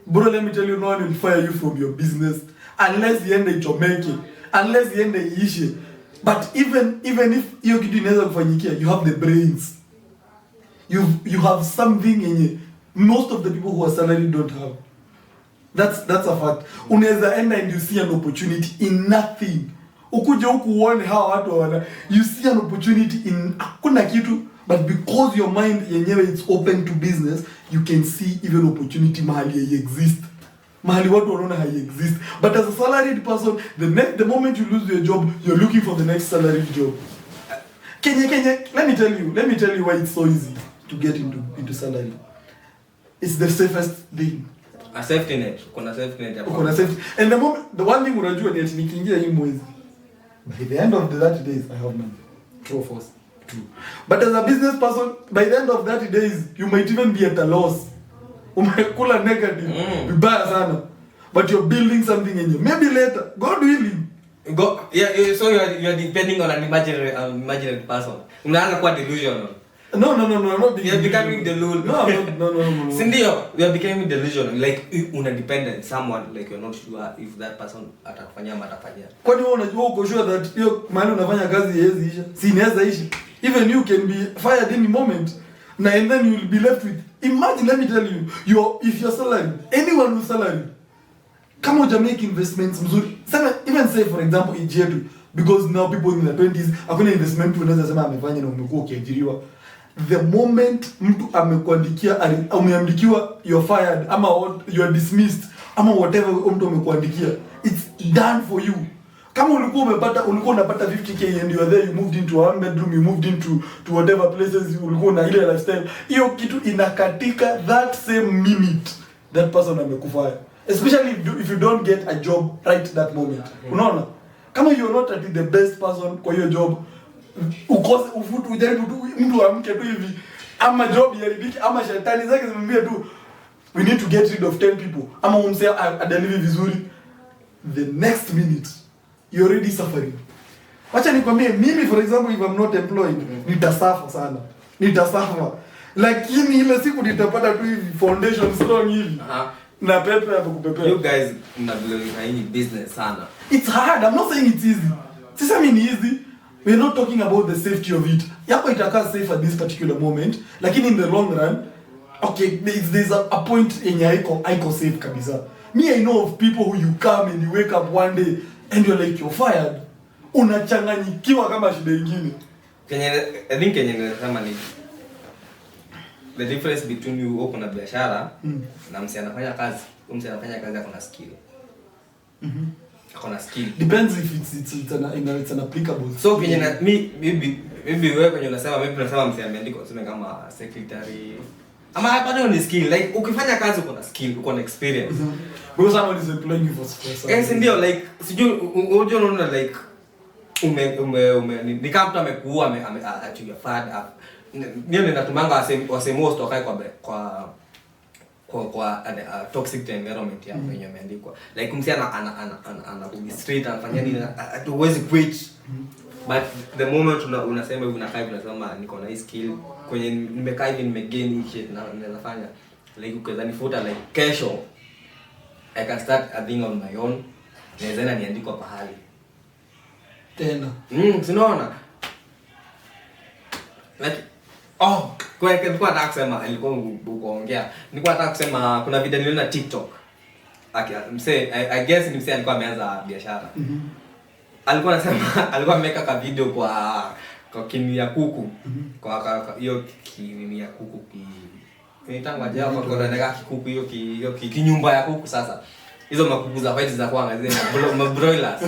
bro, let me tell you, no one will fire you from your business unless yende ichomeke, unless yende iishe. But even if hiyo kitu inaweza kufanyikia, you have the brains, you have something yenye most of the people who are salaried don't have. That's a fact. Unaweza enda and you see an opportunity in nothing. Ukuje huku uone hawa watu wana, you see an opportunity in hakuna kitu, but because your mind yenyewe it's open to business, you can see even opportunity mahali exist. Mahali watu wanaona hai exist. But as a salaried person, the moment you lose your job, you're looking for the next salaried job. Kenya, let me tell you why it's so easy to get into salary. It's the safest thing. A safety net. Kuna safety net hapo. Kuna safety. And the one thing unajua ni ati nikiingia hii mwezi, by the end of the 30 days I have money. True or false? True. But as a business person, by the end of 30 days you might even be at a loss. Umekula negative. Vibaya sana. But you're building something in you. Maybe later, God willing. So you are depending on an imaginary person. Unaanza kuwa delusional. No, not you're becoming delusional. No. Sindio, you are becoming delusional. Like una depend on someone, like you're not sure if that person atakufanyia ama atafanyia. Kwani wewe unajua uko sure that hiyo mahali unafanya kazi haiwezi isha? Si inaweza isha. Even you can be fired any moment. And then you will be left with, imagine, let me tell you, if you're salaried, anyone who's salaried, kama uja make investments mzuri. Even say for example in because now people in their 20s hakuna investment unaweza sema amefanya na umekuwa ukiajiriwa. The moment mtu amekuandikia, umeandikiwa you're fired ama you are dismissed ama whatever mtu amekuandikia, it's done for you. Kama ulikuwa unapata 50k and you are there, you moved into a one bedroom, you moved into whatever places, ulikuwa na ile lifestyle, hiyo kitu inakatika that same minute that person amekufire. Especially if you don't get a job right that moment. Unaona? Kama you're not at the best person kwa hiyo job, ukose ufutu ujaribu tu mtu amke tu hivi ama job yaribiki ama shetani zake zimwambie tu we need to get rid of 10 people ama umse adeliver vizuri, the next minute you're already suffering. Wacha nikwambie, mimi for example if I'm not employed, nitasuffer sana. Nitasuffer. Lakini ile siku nitapata tu hivi foundation strong hivi. Na pepe hapo kupepea. You guys mnablow hii business sana. It's hard. I'm not saying it's easy. Sasa mimi easy. We're not talking about the safety of it. Yako itakaa safe at this particular moment, lakini in the long run, okay, there's a point yenye haiko safe kabisa. Me, I know of people who you come and you wake up one day and you're like you're fired. Unachanganyikiwa kama shida nyingine. I think Kenya nasema ni the difference between you uko na biashara na msi anafanya kazi. Msi anafanya kazi akona skill. Akona skill. Depends if it's an applicable. So Kenya maybe wewe kwenye unasema msi ameandika useme kama secretary. Ama bado ni skill, like ukifanya kazi uko na skill, uko na experience. Because someone is employing you for something. Yes, ndio like sijui unaona like ni kama mtu amekuua atuya fad. Ndio ninatumanga wase most wakae kwa toxic environment ya wenye ameandikwa. Like msi ana straight anafanya nini huwezi quit. But the moment unasema hivi unakaa unasema niko na hii skill kwenye nimekaa hivi nimegain hii shit na ninafanya like ukazanifuta like kesho I can start a thing on my own. Naweza niandikwa pahali tena. Sinaona like kwa nilikuwa nataka kusema ilikuwa ukoongea. Nilikuwa nataka kusema kuna video niliona TikTok. I guess ni msee alikuwa ameanza biashara. Alikuwa anasema alikuwa ameweka ka video kwa kini ya kuku. Kwa hiyo kini ya kuku nitangwa jao kwa ndani kuku hiyo kinyumba ya kuku sasa. Hizo makuku za white za kwanga zile broilers.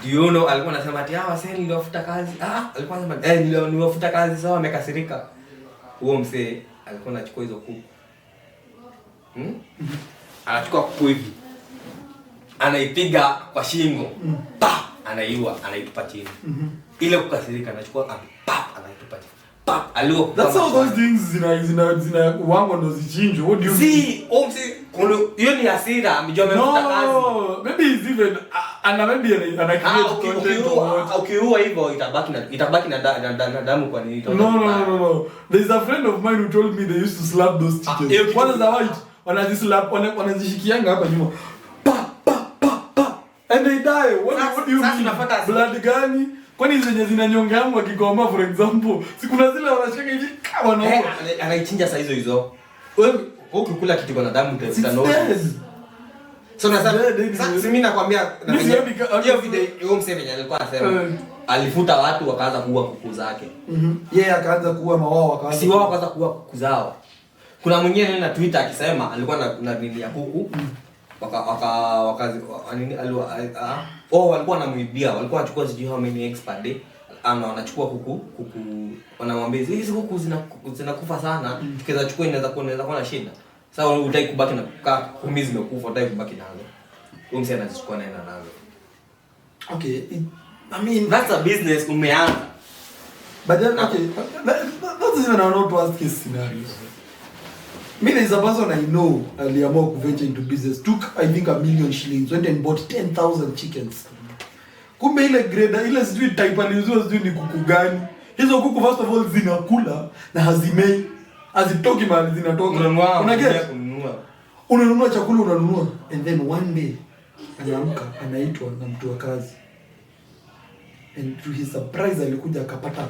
Do you know alikuwa anasema ati sasa niliwafuta kazi. Alikuwa anasema niliwafuta kazi sawa amekasirika. Huo msee alikuwa anachukua hizo kuku. Anachukua kuku hivi. Anaipiga kwa shingo. Anaiua, anaitupa chini. Ile kukasirika anachukua anaitupa chini. That's how those things zina wango ndo zichinjwe. What do you mean? Hiyo ni hasira, amejua amefuta kazi. No, maybe it's even ana create content or what. Ukiua hivyo itabaki na damu kwa nini? No. There's a friend of mine who told me they used to slap those chickens. What is the white? wanazislap wanazishikianga hapa nyuma and they die. What do you mean? Blood gani? Kwani zenye zinanyonga yangu akigoma for example. Sikuna zile wanashika hivi kama na anaichinja saa hizo. Wewe ukikula kitu kwa damu utano. So na sasa mimi nakwambia hiyo video hiyo mseme alikuwa anasema alifuta watu wakaanza kuua kuku zake. Yeye akaanza kuua mawao wakaanza. Si wao wakaanza kuua kuku zao. Kuna mwingine na Twitter akisema alikuwa na nini ya kuku. Walikuwa wanamuibia, walikuwa wanachukua sijui how many eggs per day, ama wanachukua kuku wanamwambia hizi kuku zinakufa sana, tukiweza chukua inaweza kuwa na shida. Sasa unataka kubaki na kukaa 10 zimekufa, unataka kubaki nazo. Huyo msee anazichukua naenda nazo. Okay, I mean that's a business umeanza. But then okay, that's even not worst case scenario. Me, there is a person I know, aliamua kuventure into business, took I think 1 million shillings, went and bought 10,000 chickens. Kumbe ile grade, ile sijui type aliuzwa sijui ni kuku gani. Hizo kuku first of all zinakula na hazimei. Hazitoki mahali zinatoka. Unanunua chakula unanunua. And then one day, anaamka, anaitwa na mtu wa kazi. And to his surprise alikuja akapata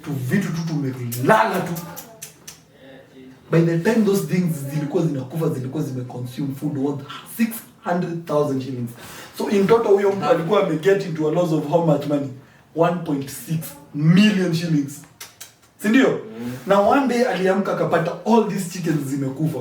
tu vitu tu tumelala tu. By the time those things zilikuwa zinakufa zilikuwa zimeconsume food worth 600,000 shillings. So in total huyo mtu alikuwa ameget into a loss of how much money? 1.6 million shillings. Si ndio? Na one day aliamka akapata all these chickens zimekufa.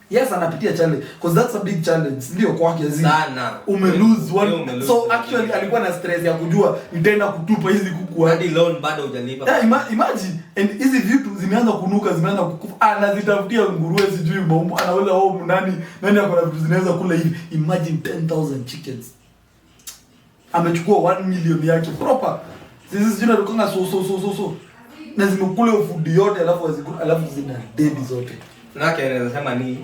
Yes, anapitia challenge because that's a big challenge. Ndio kwake sana. Lose one. So actually alikuwa na stress ya kujua nitaenda kutupa hizi kuku hadi loan bado hujalipa. Yeah, imagine and hizi vitu zimeanza kunuka, zimeanza kukufa. Anazitafutia nguruwe sijui maumbo. Anaona nani akona vitu zinaweza kula hivi. Imagine 10,000 chickens. Amechukua 1 million yake proper. Sisi sijui ndio so. Na zimekula food yote alafu zina dead zote. Nake anaweza sema ni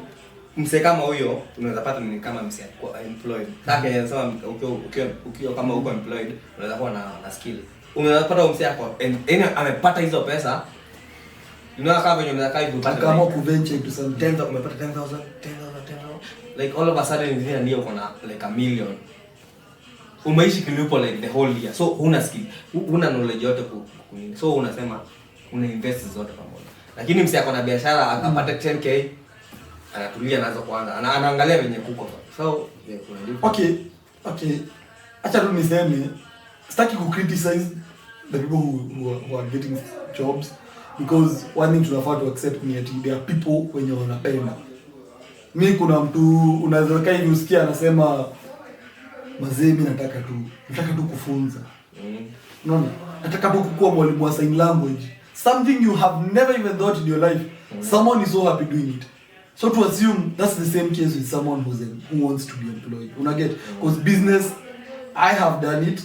mse kama huyo unaweza pata ni kama mse employed. Nake anasema ukiwa kama uko employed unaweza kuwa na skill. Unaweza pata mse yako yani amepata hizo pesa. Kama venye unaweza kai kupata kama kuventure into some 10,000 umepata 10,000 like all of a sudden ndio uko na like 1 million. Umeishi kilipo like the whole year. So huna skill, huna knowledge yote so unasema una invest zote pamoja. Lakini msi akona biashara akapata 10k anatulia nazo kwanza. Anaangalia venye kuko. So okay. Acha tu niseme sitaki ku criticize the people who are getting jobs because one thing tunafaa to accept ni ati there are people wenye wanapenda. Mimi kuna mtu unaweza kai hivi usikia anasema mazee mimi nataka tu kufunza. Unaona? Nataka tu kuwa mwalimu wa sign language. Something you have never even thought in your life. Someone is so happy doing it. So to assume that's the same case with someone who wants to be employed. Una get? Because business, I have done it.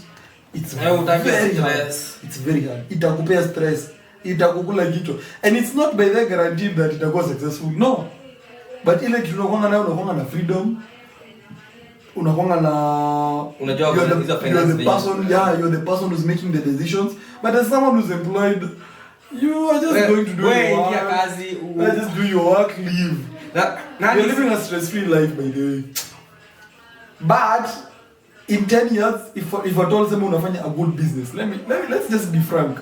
It's very hard. It's very hard. Itakupea stress. Itakukula kichwa. And it's not by the guarantee that itakuwa successful. No. But ile kitu unakuanga nayo unakuanga na freedom. Unakuanga na unajua you're the person who's making the decisions. But as someone who's employed, you are just going to do your work. Just do your work, leave. You're living a stress-free life, by the way. But in 10 years, if I told them unafanya a good business, let's just be frank.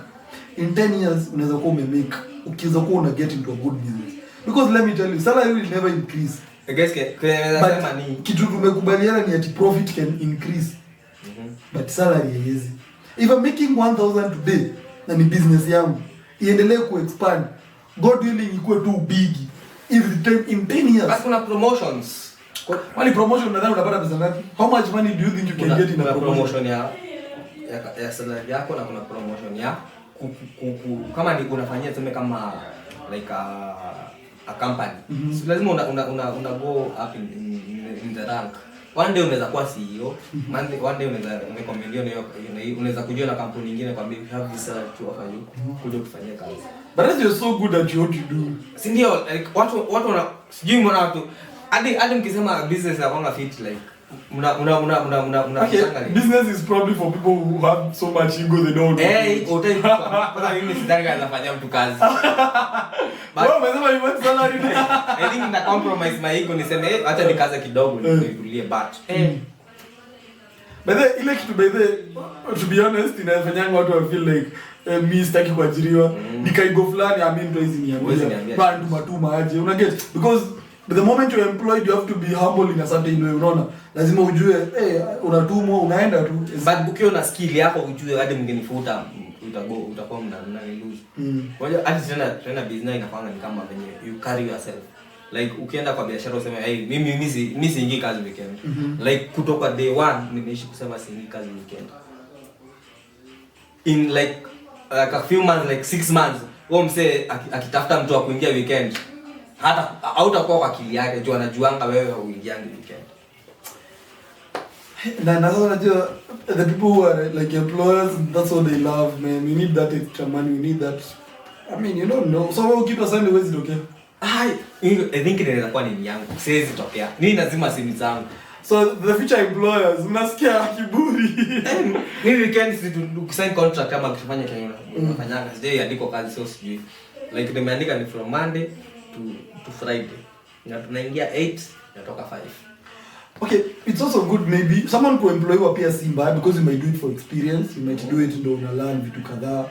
In 10 years, unaweza kuwa umemake, ukiweza kuwa una get into a good business. Because let me tell you, salary will never increase. I guess but kitu tumekubaliana ni ati profit can increase. But salary haiwezi. If I'm making 1,000 today, na ni business yangu, iendelee ku-expand, God willing ikuwe too big. If in 10 years. But kuna promotions. Wali promotion nadhani unapata pesa ngapi? How much money do you think you can get in a promotion? Ya salary yako na kuna promotion ya kama ni unafanyia tuseme kama like a company. So lazima una go up in the rank. One day unaweza kuwa CEO, one day unaweza umekomeliwa hiyo unaweza kujua na kampuni nyingine kwa we have this to offer you kuja kufanyia kazi. But as you're so good at what you do. Si ndio like watu wana sijui mbona watu hadi mkisema business ya kwanga fit like Okay, business is probably for people who have so much ego they don't. Kwanza mimi sidhani kama nafanya mtu kazi. Wewe umesema you want salary. I think na compromise my ego niseme acha nikaze kidogo nitulie but. But ile kitu by the to be honest inafanyanga watu wa feel like mi sitaki kuajiriwa nikaigo fulani ndo hizi niambia bado matuma aje una get because the moment you're employed you have to be humble in a certain way unaona lazima ujue unatumwa unaenda tu but ukiwa na skill yako ujue hadi mngenifuta utakuwa mna lose unajua hadi tena business inafanya ni kama venye you carry yourself like ukienda kwa biashara useme hey mimi siingi kazi weekend like kutoka day 1 nimeishi kusema siingi kazi weekend in like a few months like 6 months wao mse akitafuta mtu wa kuingia weekend hata hautakuwa kwa akili yake tu anajuanga wewe uingiangi weekend na sasa unajua the people who are like employers that's what they love man we need that extra money we need that I mean you don't know so wewe ukipa Sunday wezi okay I think inaweza kuwa nini yangu siwezi tokea nini lazima simu zangu so the future employers mnasikia kiburi mimi weekend si kusign contract kama kufanya kenye unafanyanga sije andiko kazi sio sijui like nimeandika ni from Monday to Friday na tunaingia 8 natoka 5 okay it's also good maybe someone who employ wa pia simba because you might do it for experience you might do it ndo una learn vitu kadhaa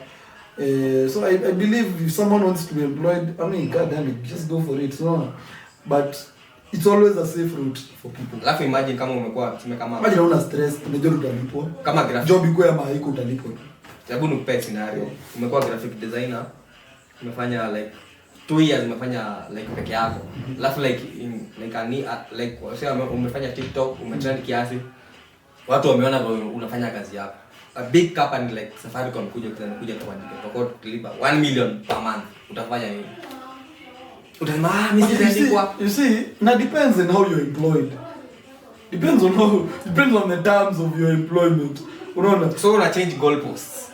so I believe if someone wants to be employed I mean god damn it just go for it so but it's always a safe route for people. Alafu imagine kama umekuwa tuseme kama imagine una stress unajua utalipwa kama graphic job iko ya maiko utalipwa. Hebu nikupe scenario. Umekuwa graphic designer umefanya like 2 years umefanya like peke yako. Alafu like in like wasema umefanya TikTok umetrend kiasi. Watu wameona unafanya kazi yako. A big company like Safaricom kuja kuandika toko deliver 1 million per month. Utafanya nini? You see, now depends on how you're employed. Depends on the terms of your employment. Unaona? So una change goalposts.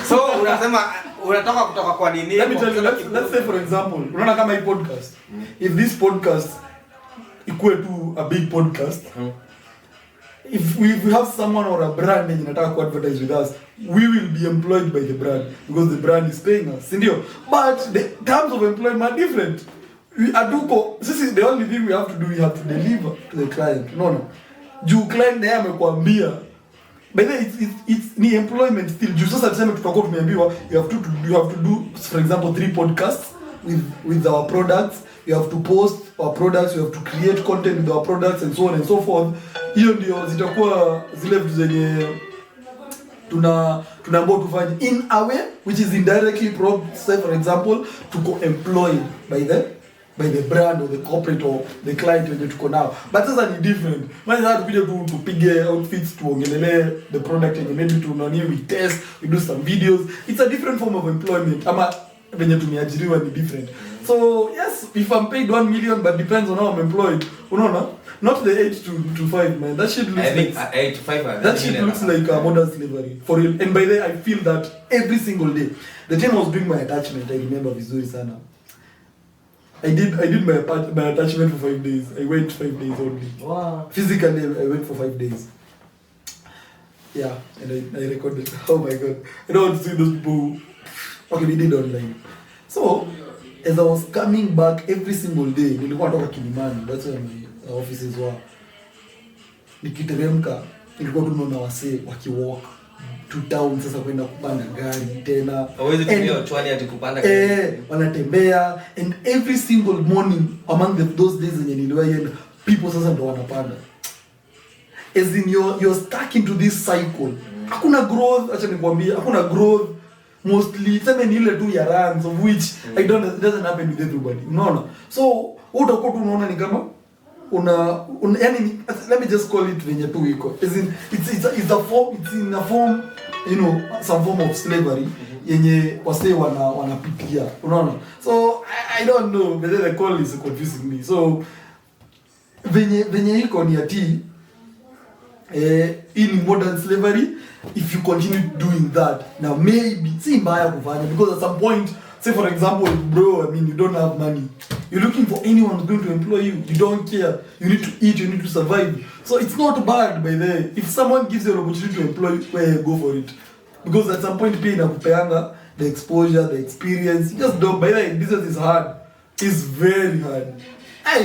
So unasema unatoka kutoka kwa nini? Let me tell you, let's say for example, unaona kama hii podcast. If this podcast equal to a big podcast, if we have someone or a brand that inataka ku advertise with us, we will be employed by the brand because the brand is paying us. Sindio? But the terms of employment are different. This is the only thing we have to do, we have to deliver to the client. No. Juu client naye amekwambia. But then it's ni employment still. Juu sasa tuseme tutakuwa tumeambiwa you have to do for example 3 podcasts with our products. You have to post our products, you have to create content with our products and so on and so forth. Hiyo ndio zitakuwa zile vitu zenye tunaambiwa tufanye in a way which is indirectly say for example to employed by the brand or the corporate or the client wenye tuko nao. But sasa ni different. Maana tukija tupige outfits tuongelele the product yenye maybe we test, we do some videos. It's a different form of employment. Ama venye tumeajiriwa ni different. So yes, if I'm paid 1 million but depends on how I'm employed. Unaona? Not the 8 to 5 man. That shit looks like 8 to 5. That shit looks like a modern slavery. For real. And by the way, I feel that every single day. The time I was doing my attachment, I remember vizuri sana. I did my attachment for 5 days. I went 5 days only. Wow. Physically, I went for 5 days. Yeah, and I recorded. Oh my god. I don't want to see those people. Okay, we did online. So, as I was coming back every single day, nilikuwa natoka Kilimani. That's where my offices were. Nikiteremka, nilikuwa tunaona wasee wakiwalk to town sasa kwenda kupanda gari tena. Hawezi tumia chwani ati kupanda gari. Wanatembea and every single morning among those days when niliwaenda people sasa ndo wanapanda. As in you're stuck into this cycle. Hakuna growth, acha nikwambie, hakuna growth mostly. Sema ni ile tu ya runs of which it doesn't happen with everybody. Unaona? So utakuwa tu unaona ni kama yani let me just call it venye tu iko. As in it's in a form, you know, some form of slavery yenye wase wanapitia. Unaona? So I don't know, but the call is confusing me. So venye iko ni ati in modern slavery, if you continue doing that, now maybe si mbaya kufanya because at some point, say for example, bro, I mean you don't have money. You're looking for anyone who's going to employ you. You don't care. You need to eat, you need to survive. So it's not bad by the way. If someone gives you an opportunity to employ you, well, go for it. Because at some point pay inakupeanga the exposure, the experience. You just don't. By the way, business is hard. It's very hard.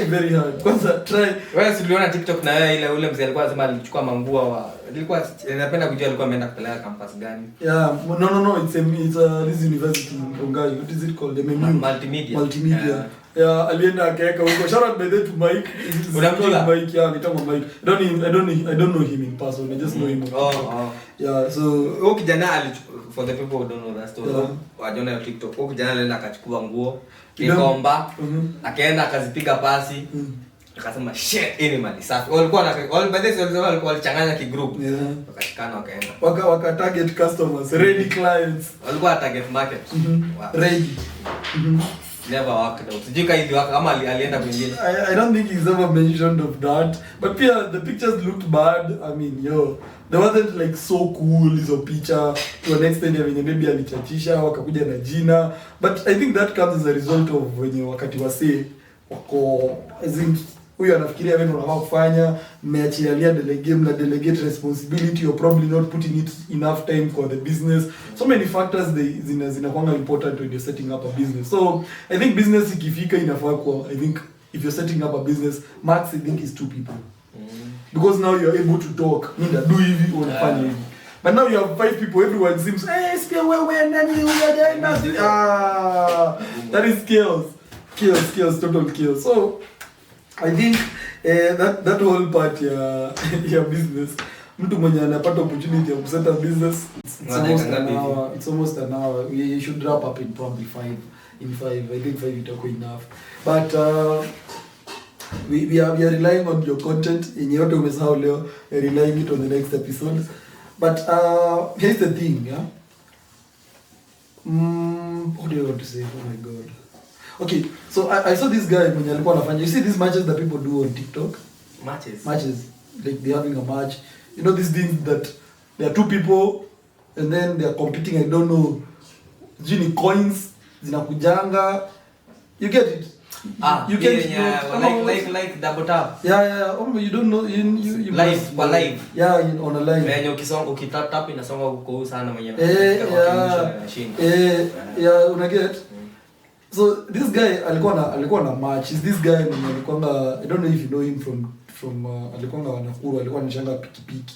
Very hard. Kwanza try. Wewe si uliona TikTok na wewe ile ule mzee alikuwa anasema alichukua mangua wa alikuwa napenda kujua alikuwa ameenda kupeleka campus gani. Yeah, no, it's this university in Rongai. What is it called? The multimedia. Yeah, alienda akaweka huko. Shout out by the to Mike. Unamjua Mike? Yeah, nitama Mike. I don't know him in person. I just know him. Yeah, so kijana for the people who don't know that story. Wajiona TikTok. Kijana alienda akachukua nguo Kikomba, akaenda akazipiga pasi, akasema shit ini mali safi. Walikuwa walichanganya kigroup. Wakashikana wakaenda. Waka target customers, ready clients. Walikuwa target market. Ready. Never worked out. Sijui hivi kama alienda kwingine. I don't think he's ever mentioned of that. But yeah, the pictures looked bad. I mean, they wasn't like so cool hizo picha to an extent ya venye maybe alichachisha wakakuja na jina, but I think that comes as a result of wenye wakati wase wako as in huyu anafikiria wewe unafaa kufanya, mmeachilia delegate responsibility, you're probably not putting it enough time for the business. So many factors zinakuwa important when you're setting up a business. So I think business ikifika inafaa kwa, I think if you're setting up a business, max I think is 2 people. Because now you're able to talk. Nina do hivi unafanya hivi. But now you have 5 people, everyone seems, sikia wewe nani unajenda. That is chaos, total chaos. So I think that whole part ya business, mtu mwenye anapata opportunity of set up business, it's almost an hour. We should wrap up in probably 5. I think 5 itakuwa enough. But we are relying on your content. In yote umesahau leo, we're relying it on the next episode. But here's the thing, yeah. What do you want to say? Oh my god. Okay, so I saw this guy mwenye alikuwa anafanya. You see these matches that people do on TikTok? Matches. Like they're having a match. You know these things that there are 2 people and then they are competing. I don't know. Jini coins zinakujanga. You get it? You get like double tap. Yeah. You don't know you live. Yeah, on a live. Wenye ukisonga ukitap inasonga huko sana mwenye. Yeah, una get. So this guy alikuwa na match. Is this guy mwenye alikuwa, I don't know if you know him from alikuwa Nakuru, alikuwa anashanga pikipiki.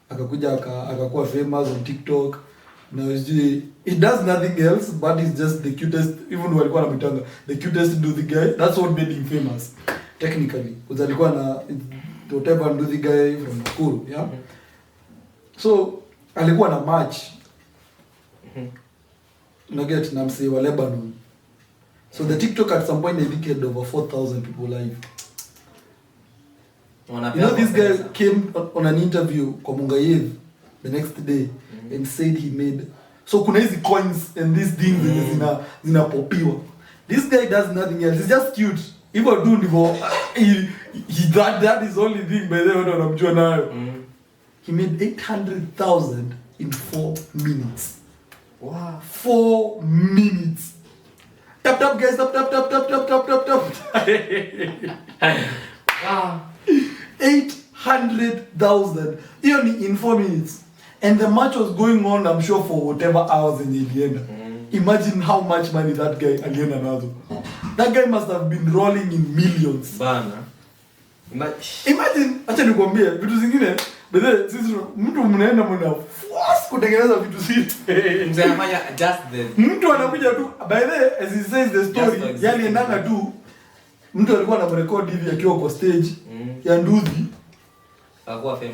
Akakuja akakuwa famous on TikTok. Now he does nothing else but he's just the cutest, even though alikuwa anamitanga the cutest do the guy. That's what made him famous technically, because alikuwa na whatever do the guy from Nakuru, yeah. So alikuwa na match get na msee wa Lebanon. So the TikTok at some point I think had over 4,000 people live. You know, this guy came on an interview kwa Mungayev the next day and said he made, so kuna hizi coins and these things zinapopiwa. This guy does nothing else. He's just cute. Hivyo do ndivyo that is only thing by the way unamjua nayo. He made 800,000 in 4 minutes. Wow. 4 minutes. Tap guys, tap. Wow. 800,000. Even in 4 minutes. And the match was going on, I'm sure, for whatever hours in Ilienda. Imagine how much money that guy alienda nazo. That guy must have been rolling in millions. Bana. Imagine, acha nikwambie vitu zingine, bede sisi mtu mnaenda force kutengeneza vitu zingine. Mzee anafanya just the mtu anakuja tu, by the way, as he says the story, yani endanga tu mtu alikuwa anamrecord hivi akiwa kwa stage ya Nduthi.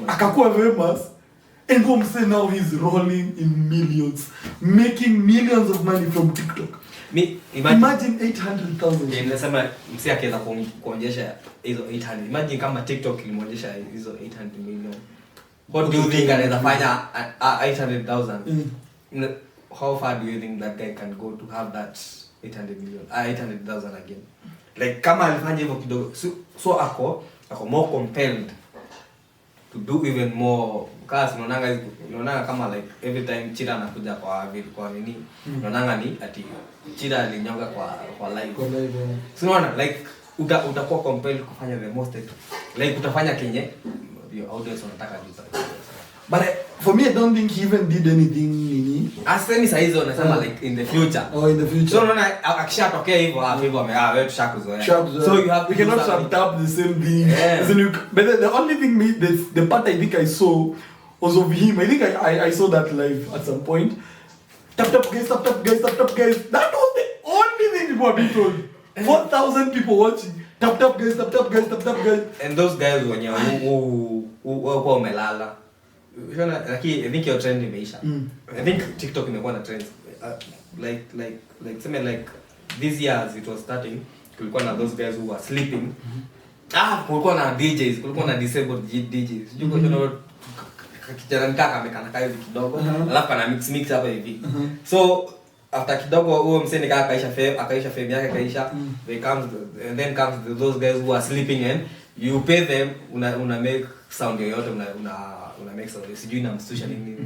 Akakuwa famous. And come say now he's rolling in millions, making millions of money from TikTok. Imagine 800,000. Nasema msi akiweza kuonyesha hizo 800. Imagine kama TikTok ilimuonyesha hizo 800 million. What do you think anaweza fanya 800,000? How far do you think that guy can go to have that 800,000 again? Like kama alifanya hivyo kidogo, so ako more compelled to do even more cars unaonanga kama like every time Chira anakuja kwa nini unaonanga ni ati Chira alinyonga kwa live. So unaona like utakuwa compelled kufanya the most like utafanya kenye your audience wanataka juu. But for me, I don't think he even did anything nini. Asemi saizo unasema like in the future. Oh, in the future. So unaona akishatokea hivyo wewe tushakuzoea. So we cannot tap the same thing. But the only thing the part I think I saw was of him. I think I saw that live at some point. Tap guys. That was the only thing people have been told. 4,000 people watching. Tap guys. And those guys wenye wao umelala. Lakini I think your trend imeisha. I think TikTok imekuwa na trends like something like this years it was starting, kulikuwa na those guys who were sleeping. Kulikuwa na DJs, kulikuwa na disabled DJs. Sijui kwa kijana mkaka amekana hivi kidogo, alafu ana mix hapa hivi. So after kidogo huo mseni akaisha fame yake kaisha, then comes those guys who are sleeping and you pay them, una make sound yoyote, una make sound sijui na mstusha nini.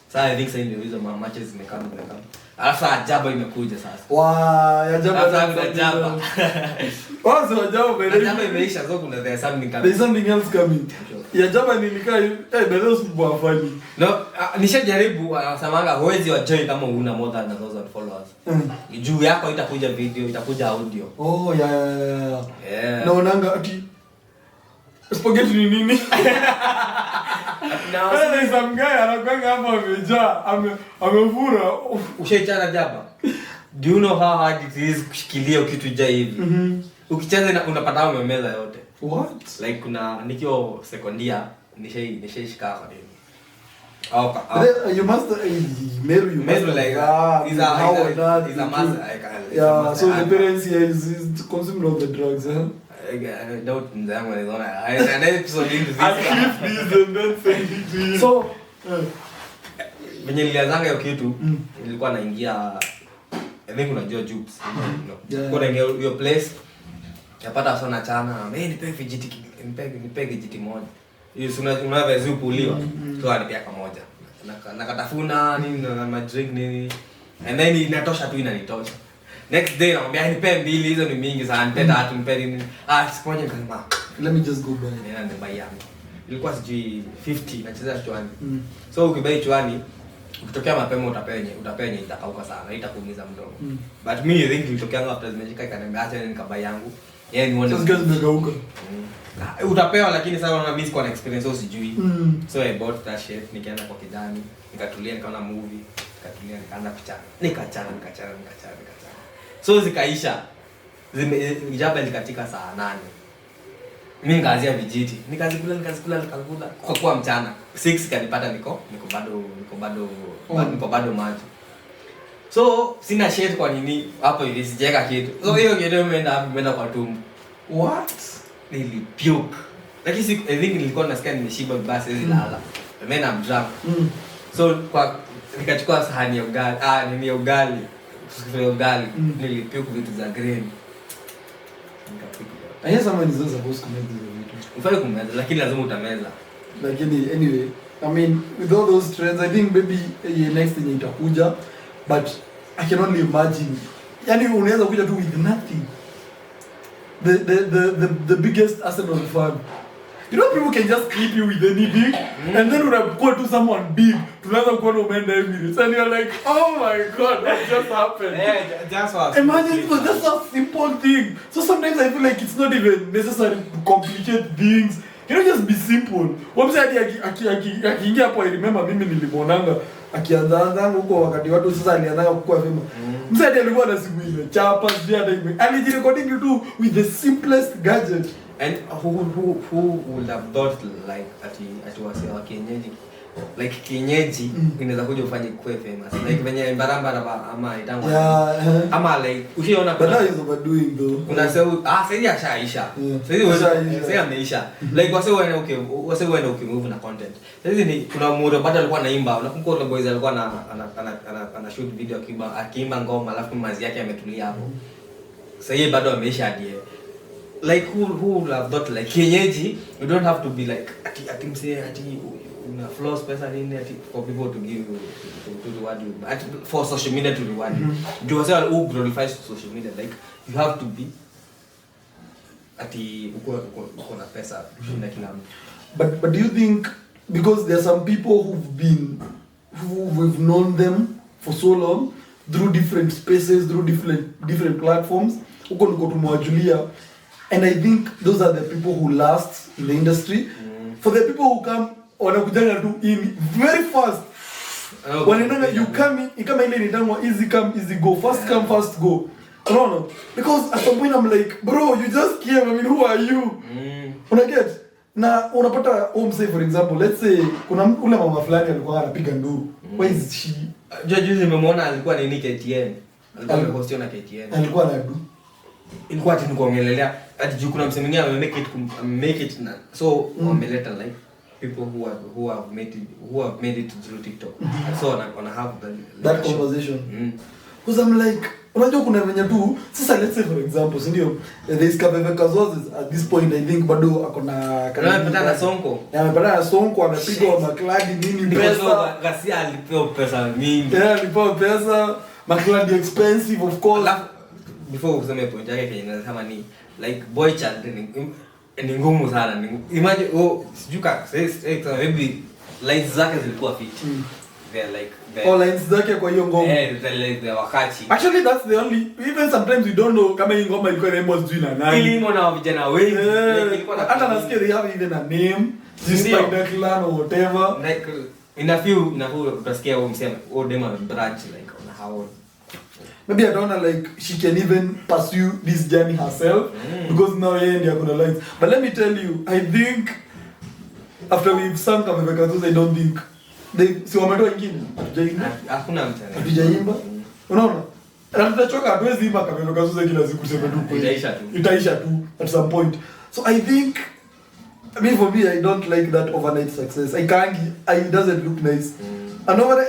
Sasa I think sasa ndio hizo matches zimekama. Alafu Ajaba imekuja sasa. Ajaba. Also Ajaba imeisha, so kuna there's something else coming. Ajaba nilikaa those people are funny. No, nishajaribu samanga huwezi wa join kama una more than 1,000 followers. Juu yako itakuja video, itakuja audio. Oh yeah. Naonanga ati spaghetti ni nini? Now there's some guy anakwanga hapa amejaa, amevura. Ushaichana Ajaba? Do you know how hard it is kushikilia kitu ja hivi? Ukicheza unapata umemeza yote. What? Like kuna nikio secondia nishaishika hapa nini. You must Meru like is a master yeah, so the parents here is consuming all the drugs, huh? I doubt nzangu anaona an episode into this. I clip this and then send it to you. So venye nilianzanga hiyo kitu nilikuwa naingia, I think unajua Jukes. Kwa naingia your place napata sana chana, nipe vijiti moja. Hiyo unaweza zupuliwa. So anipea kamoja. Nakatafuna nini na drink nini. And then inatosha tu inanitosha. Next day naambia nipe mbili, hizo ni mingi sana, nipe tatu, nipe nini. Siku moja nikasema let me just go buy. Nenda buy yangu. Ilikuwa sijui 50 nacheza chwani. So ukibai chwani ukitokea mapema utapenye itakauka sana, itakuumiza mdomo. But me I think nilitokea after zimejika ikaniambia acha nikabai yangu. Yeye nione sasa gazi zimegauka. Utapewa lakini sasa unaona mimi sikuwa na experience usijui. So I bought that shit, nikaenda kwa kijani, nikatulia nikaona movie, nikatulia nikaanza kuchana. Nikachana. So zikaisha. Ijaba likatika saa 8. Mimi ngaanzia vijiti. Nikazikula kwa kuwa mchana. 6 kanipata niko bado maji. So sina shade kwa nini hapo hivi sijeka kitu. So hiyo kitu imeenda kwa tumbo. What? Nilipuke. Lakini I think nilikuwa nasikia nimeshiba basi hizi lala. Then I'm drunk. So nikachukua sahani ya ugali. Nini ya ugali. Ugali. Nilipuke vitu za green. I hear someone is not supposed to make this video. Ufai kumeza lakini lazima utameza. Lakini anyway, I mean with all those trends I think maybe next thing itakuja, but I can only imagine. Yani unaweza kuja tu with nothing. The biggest Arsenal fan. You know people can just clip you with anything and then when I go to someone big, tunaanza kuona umeenda Emirates and you're like, oh my god, what just happened? Yeah, that's what. Imagine it was just a simple thing. So sometimes I feel like it's not even necessary to complicate things. You know, just be simple. Wamsi akiingia hapo, I remember mimi nilimonanga akianza huko wakati watu sasa alianza kukua vema. Msadi alikuwa na simu ile chapa sijui hata hivi. Alijirecording you with the simplest gadget. And who would have thought like ati wasi wa kienyeji, like kienyeji inaweza kuja ufanye kuwe famous like venye barabara ama itango ama like ukiona but now is overdoing though. Kuna sasa ashaisha sasa ameisha like wase wena ukimove na content sasa ni kuna mmoja bado alikuwa anaimba, unakumbuka ile boys alikuwa ana shoot video akiimba ngoma alafu mazi yake ametulia hapo. Sasa yeye bado ameisha hadi like who would have thought like kienyeji you don't have to be like ati msee ati una flows pesa nini ati for people to give you to reward you for social media to reward you. Do you say who glorifies social media like you have to be ati uko na pesa kushinda kila mtu. But do you think because there are some people who we've known them for so long through different spaces, through different platforms, uko niko tumewajulia, and I think those are the people who last in the industry. For the people who come wanakujanga tu in very fast. Wanaenda you come in kama ile nitangwa easy come easy go, fast come fast go. No. Because at some point I'm like, bro, you just came. I mean, who are you? Una get? Na unapata say for example, let's say kuna ule mama fulani alikuwa anapiga nduru. Where is she? Juzi nimemwona alikuwa ni KTN. Alikuwa amepostiwa na KTN. Alikuwa anadu. Ilikuwa ati nikuongelelea ati juu kuna msemo mwingine make it na so wameleta like people who have made it through TikTok. And so on have that conversation. Because I'm like, unajua kuna venye tu sasa, let's say for example, ndio there is Kabebe Kazoz at this point I think bado akona amepata na Sonko. Amepata na Sonko, amepigwa makladi nini pesa. Gasia alipewa pesa mingi. Alipewa pesa, makladi expensive of course. Before useme point yake Kenya nasema ni like boy child ni ngumu sana. Imagine sijuka maybe lines zake zilikuwa fit. They're like lines zake kwa hiyo ngoma. The wakati. Actually that's the only, even sometimes we don't know kama hii ngoma ilikuwa na doing na nani. Ilimo na vijana wengi. Ilikuwa hata nasikia they have even a name, Spider Clan or whatever. Like in a few utasikia msema demo branch like on how maybe I don't know like she can even pursue this journey herself because now yeye ndiye akona lines. But let me tell you, I think after we've sung Kabebe Kazoz, I don't think si wametoa ingine hatujaimba, hakuna mtani hatujaimba, unaona, na tutachoka, hatuwezi imba Kabebe Kazoz kila siku sema tu kweli, itaisha tu at some point. So I think, I mean for me I don't like that overnight success. It doesn't look nice. And over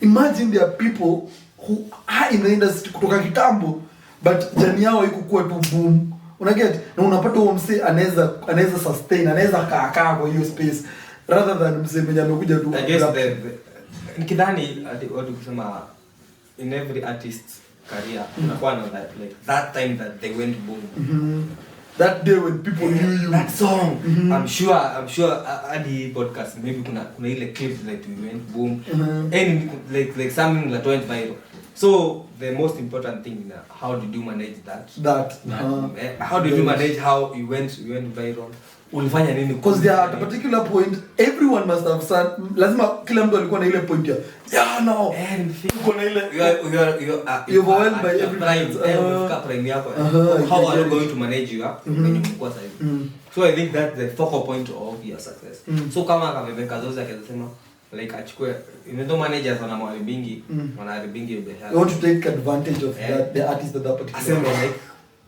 imagine there are people who are in the industry kutoka kitambo but jani yao haikuwa tu boom, una get, na unapata huo msee anaweza sustain, anaweza kaa kwa hiyo space rather than msee mwenye amekuja tu. I guess nikidhani watu kusema in every artist career unakuwa na that time that they went boom. That day when people knew you, that song. I'm sure hadi podcast maybe kuna ile clip that we went boom and like something that went viral. So the most important thing is how did you manage that how did you manage how you went viral? Ulifanya nini? Because there at a particular point everyone must have said, lazima kila mtu alikuwa na ile point ya no and kuna ile you're overwhelmed by everything. Prime yako. How are you going to manage your when you mkua sasa? So I think that's the focal point of your success. So kama Kabebe Kazoz akasema like achukue even though managers wanaharibingi biashara, you want to take advantage of that the artist at that particular aseme like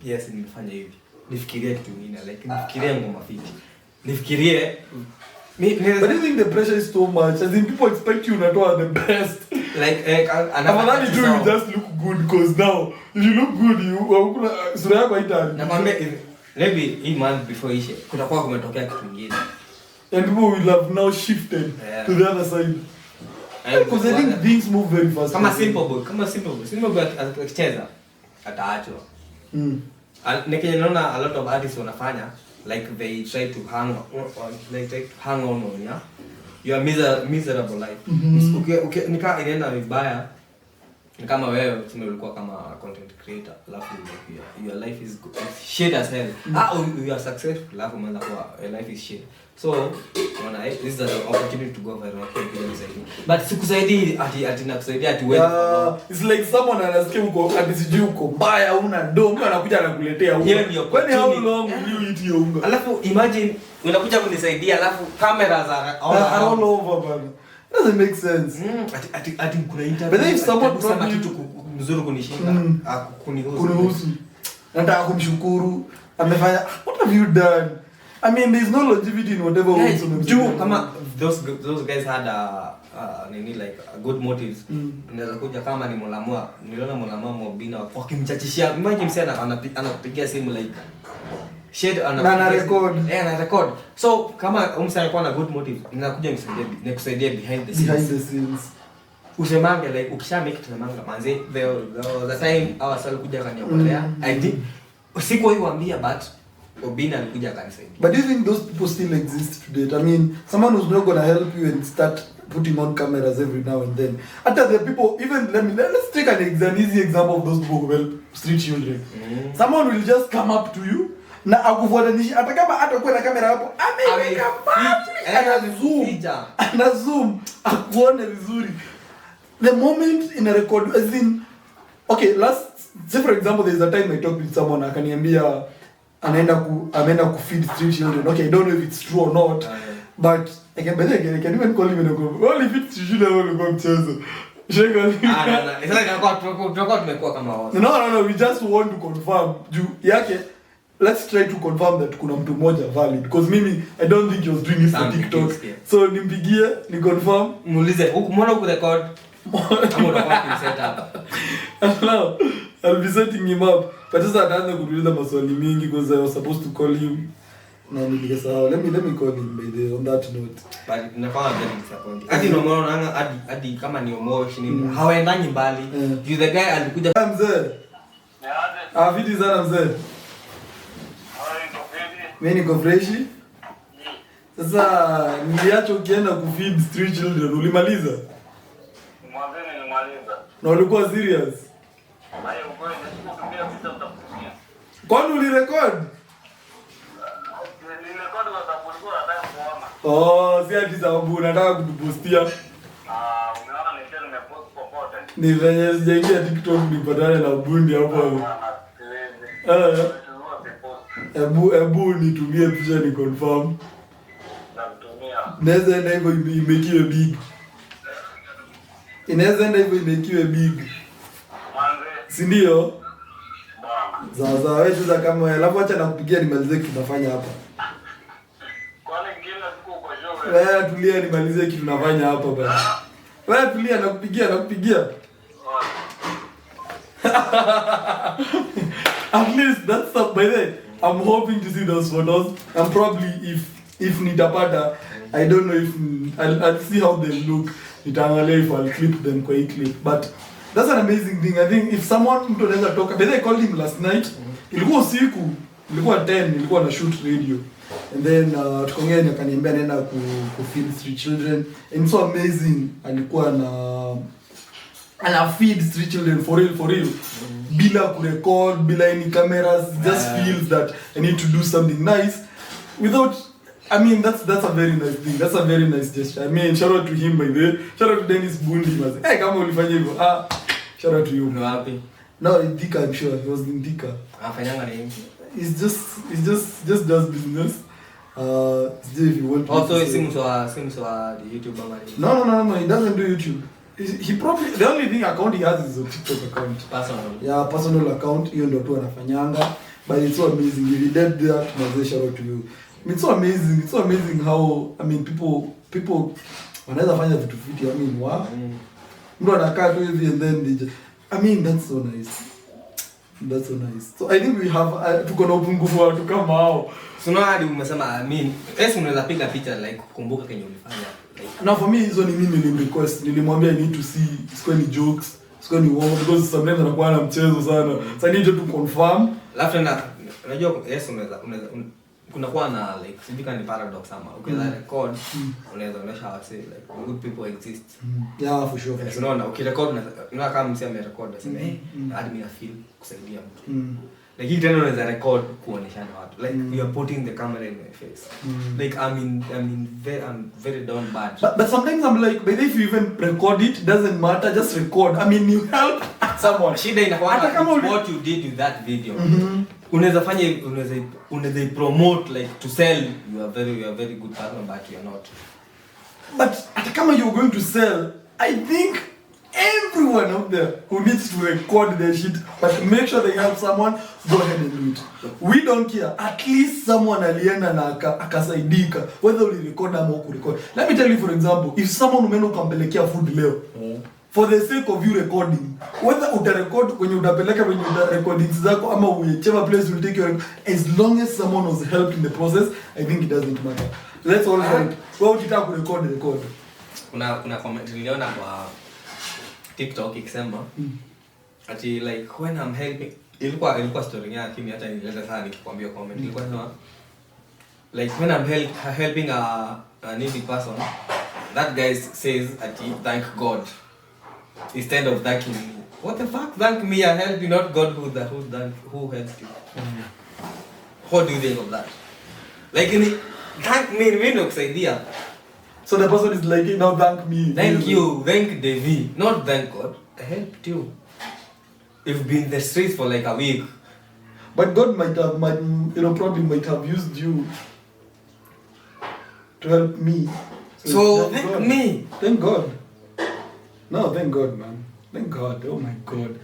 yes nimefanya hivi, nifikirie kitu kingine, like nifikirie ngoma fiti, nifikirie but I think the pressure is so much. I think people expect you to are the best. Like another do you just look good because now if you look good you sura yako haitani. Nakwambia maybe a month before ishe kutakuwa kumetokea kitu kingine. And people will have now shifted to the other side. Because I think things move very fast. Kama simple boy akicheza ataachwa. Nikenya naona a lot of artists wanafanya like they try to hang on your miserable life. Nika inaenda vibaya. Ni kama wewe ulikuwa kama content creator alafu your life is shit as hell. You are successful alafu umeanza kuwa your life is shit. So unaona this is an opportunity to go viral but sikusaidii ati nakusaidia ati wewe. It's like someone anasikia uko ati uko mbaya una domo anakuja anakuletea unga. Kwani how long will you eat your unga? Alafu imagine unakuja kunisaidia alafu cameras are all over man. Doesn't make sense. Ati kuna internet. But if someone probably kitu mzuri kunishinda kunihusu. Nataka kumshukuru. Amefanya, what have you done? I mean there's no longevity in whatever kama those guys had like a good motives. Unaweza kuja kama ni Molamua, niliona Molamua Mobina wakimchachishia. Imagine msana anakupigia simu like shit ana record. Ana record. So kama umsaya kwa na good motive, inakuja nikusaidia behind the scenes. Usemange like ukisha make it namanga manze the time our sal kuja kaniokolea. I did siko hiwambia but Obina alikuja kanisaidia. But do you think those people still exist today? I mean, someone who's not going to help you and start putting on cameras every now and then. After the people, even let's take an easy example of those people who help street children. Someone will just come up to you na akufuatanisha hata kama atakuwa na kamera hapo ana zoom akuone vizuri. The moment in a record, as in, okay, say for example, there's a time I talked with someone akaniambia ameenda ku feed street children. Okay, I don't know if it's true or not, but I can even call him in a group. Only if it's children only go mchezo. No. It's like tumekuwa kama wao. No, we just want to confirm. Yake, let's try to confirm that kuna mtu mmoja valid, because mimi I don't think he was doing it for TikTok. So nimpigie ni confirm, muulize mbona uko record. I'm gonna set up. Now, I'll be setting him up. But just ataanza kuuliza maswali mingi because I was supposed to call him. Na nilikasahau. Let me call him by the on that note. But nafanya very disappointed. Hadi unaona hadi kama ni emotion hawaendangi mbali. You the guy alikuja mzee. Vidi sana mzee. Mimi niko fresh. Sasa niliacha ukienda kufeed street children ulimaliza? Na ulikuwa serious? Kwani ulirecord? Nilirecord kwa sababu ulikuwa unataka kuona. Si ati sababu unataka kutupostia. Umeona nimepost popote. Ni venye sijaingia TikTok nipatane na bundi hapo. Ebu nitumie picha ni confirm. Namtumia. Naweza enda hivyo imekiwe big. Inaweza enda hivyo imekiwe big. Si ndio? Za wewe sasa kama alafu acha nakupigia nimalize kitu tunafanya hapa. Kwani kila siku uko show wewe tulia nimalize kitu tunafanya hapa bana. Wewe tulia nakupigia. At least that's the by the way, I'm hoping to see those photos. And probably if nitapata, I don't know if I'll see how they look. Nitaangalia if I'll clip them kwa hii clip. But that's an amazing thing. I think if someone mtu anaweza toka, but I called him last night. Ilikuwa usiku, ilikuwa 10, ilikuwa na shoot radio. And then tukaongea ni akaniambia anaenda ku feed street children. And so amazing. Alikuwa ana feed street children for real. Bila kurecord, bila any cameras, just feels that I need to do something nice without. I mean, that's a very nice thing. That's a very nice gesture. I mean, shout out to him by the way. Shout out to Dennis Bundi. Hey, kama ulifanya hivyo. Shout out to you. No happy. No, in Thika, I'm sure. He was in Thika. Afanyanga nini? He's just does business. Still if you want to. Also, seems so YouTube amari. No. He doesn't do YouTube. He probably the only thing account he has is a TikTok account. Personal. Yeah, personal account. Hiyo ndio tu anafanyanga. But it's so amazing. If you did that, my shout out to you. It's so amazing. It's so amazing how, I mean, people wanaweza fanya vitu fiti. I mean, wow. Mtu anakaa tu hivi and then they just, I mean, that's so nice. That's so nice. So I think we have tuko na upungufu wa watu kama hao. Sio hadi umesema I mean, unaweza piga picha like kukumbuka kenye ulifanya. Like now for me hizo ni mimi nilimrequest. Nilimwambia I need to see sikuwa ni jokes, sikuwa ni uongo because sometimes anakuwa na mchezo sana. So I need to confirm. Alafu na unajua unaweza kuna kwa na like sivika ni paradox ama ukiweza record unaweza onyesha wase like good people exist. Yeah, for sure. Unaona ukirecord na kama msema amerecord nasema hadi mimi feel kusaidia mtu. Like you tena unaweza record kuonyeshana watu like you are putting the camera in my face. Like I'm very down bad. But sometimes I'm like, but if you even record it doesn't matter, just record. I mean you help someone. Shida inakuwa what you did with that video. Unaweza fanya unaweza promote like to sell you are very good person but you are not. But hata kama you're going to sell, I think everyone out there who needs to record their shit but make sure they help someone, go ahead and do it. We don't care. At least someone alienda na akasaidika whether uli record ama ukurecord. Let me tell you for example, if someone umeenda ukampelekea food leo for the sake of you recording, whether utarecord kwenye utapeleka kwenye recordings zako ama whichever place will take your, as long as someone was helped in the process, I think it doesn't matter. Let's all help. Wewe ukitaka record. Kuna comment niliona kwa TikTok ikisema ati like when I'm helping, ilikuwa story yake, lakini hata nilileta sana nikikwambia comment, ilikuwa sema like when I'm helping a needy person, that guy says ati thank God instead of thanking me. What the fuck? Thank me, I helped you, not God who helped you. What do you think of that? Like thank me, mimi ndo kusaidia. So the person is like, now thank me. Thank you, thank Devi, not thank God. I helped you. You've been in the streets for like a week. But God probably might have used you to help me. So thank me. Thank God. No, thank God, man. Thank God. Oh my God.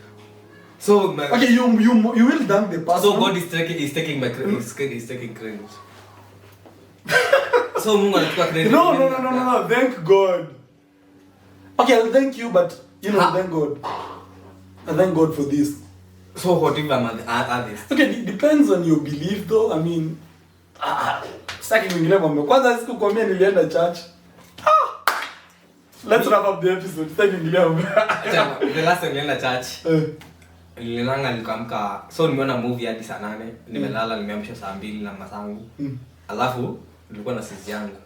So okay, you will thank the person. So God is taking my credit. He's taking credit. So Mungu anachukua credit. No. Thank God. Okay, I'll thank you, but thank God. And thank God for this. So what if I'm others? Okay, it depends on your belief though. I mean, sitaki kuingilia mambo. Kwanza sikukwambia nilienda church. Let's wrap up the episode. Sitaki kuingilia mambo. The last time nilienda church. Nililala nikamka. So nimeona movie hadi saa 8. Nimelala nimeamsha saa 2 na masangu. Alafu nilikuwa na sisi yangu.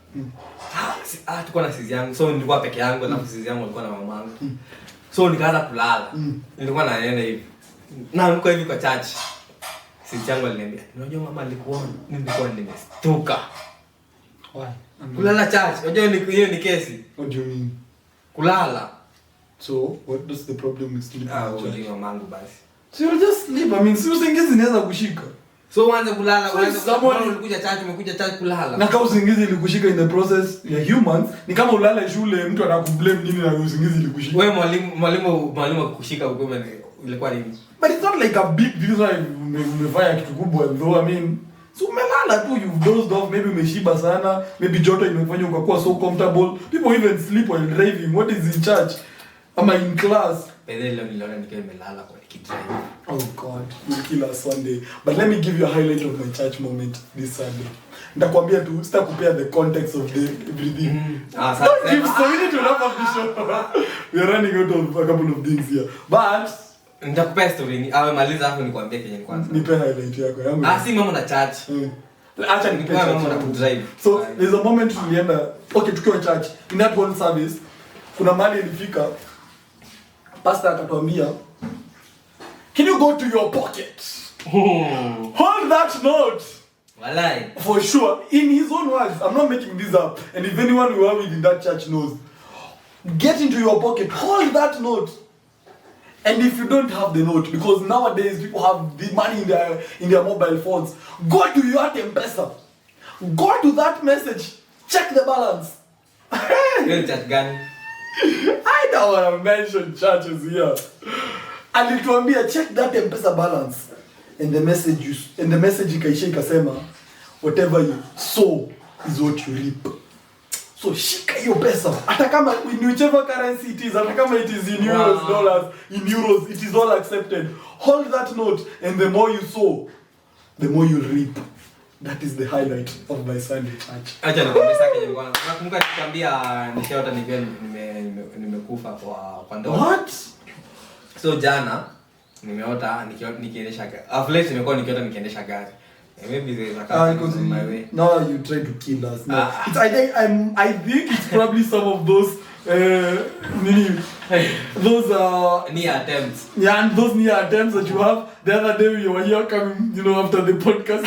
Tulikuwa na sisi yangu. So nilikuwa peke yangu, alafu sisi yangu alikuwa na mamangu. So nikaanza kulala. Nilikuwa naenda hivi. Na nilikuwa hivi kwa church. Sisi yangu aliniambia, "Unajua mama alikuwa nilikuwa nimestuka." Why? Kulala church. Unajua hiyo ni kesi. What do you mean? Kulala. So, what does the problem with sleeping? Uli mamangu basi. So you just sleep. I mean, si usingizi inaweza kushika. So uanze kulala, someone umekuja church kulala. Na kama usingizi ilikushika in the process ya humans, ni kama ulala shule mtu anakublame nini na usingizi ilikushika. Wewe mwalimu kukushika ukome ilikuwa nini? But it's not like a big deal like umefanya kitu kubwa though. I mean, so umelala tu, you've dozed off, maybe umeshiba sana, maybe joto imefanya ukakuwa so comfortable. People even sleep while driving. What is in church? Am I in class? Leo niliona nikiwa nimelala kwa nikidrive. Oh God, you kill us Sunday. But let me give you a highlight of my church moment this Sunday. Nitakwambia tu, sitakupea the context of the everything. Don't give so we need to wrap up the show. We are running out of a couple of things here. But nitakupea story maliza hapo nikwambie kenye ni kwanza. Nipe highlight yako yangu. Si mama na church. Acha nipe mama na kudrive. So there's a moment tulienda, okay, tukiwa church, in that one service, kuna mahali ilifika pastor akatuambia, "Can you go to your pocket? Hold that note." Walai. For sure, in his own words, I'm not making this up. And if anyone who are with in that church knows, get into your pocket, hold that note. And if you don't have the note, because nowadays people have the money in their mobile phones, go to your M-Pesa. Go to that message. Check the balance. Church gani? I don't want to mention churches here. Alituambia check that M-Pesa balance. And the message ikaisha ikasema, whatever you sow is what you reap. So shika hiyo pesa. Hata kama in whichever currency it is, hata kama it is in euros, dollars, in euros, it is all accepted. Hold that note, and the more you sow, the more you reap. That is the highlight of my Sunday church. Acha nikwambie sasa kenye bwana. Nakumbuka nikwambia nishaota nimekufa kwa ndoa. What? So jana nimeota nikiendesha gari. Aflate nimekuwa nikiota nikiendesha gari. Maybe there's a car on my way. No, you try to kill us. No. I think it's probably some of those near attempts. Yeah, and those near attempts that you have. The other day you were here coming, after the podcast.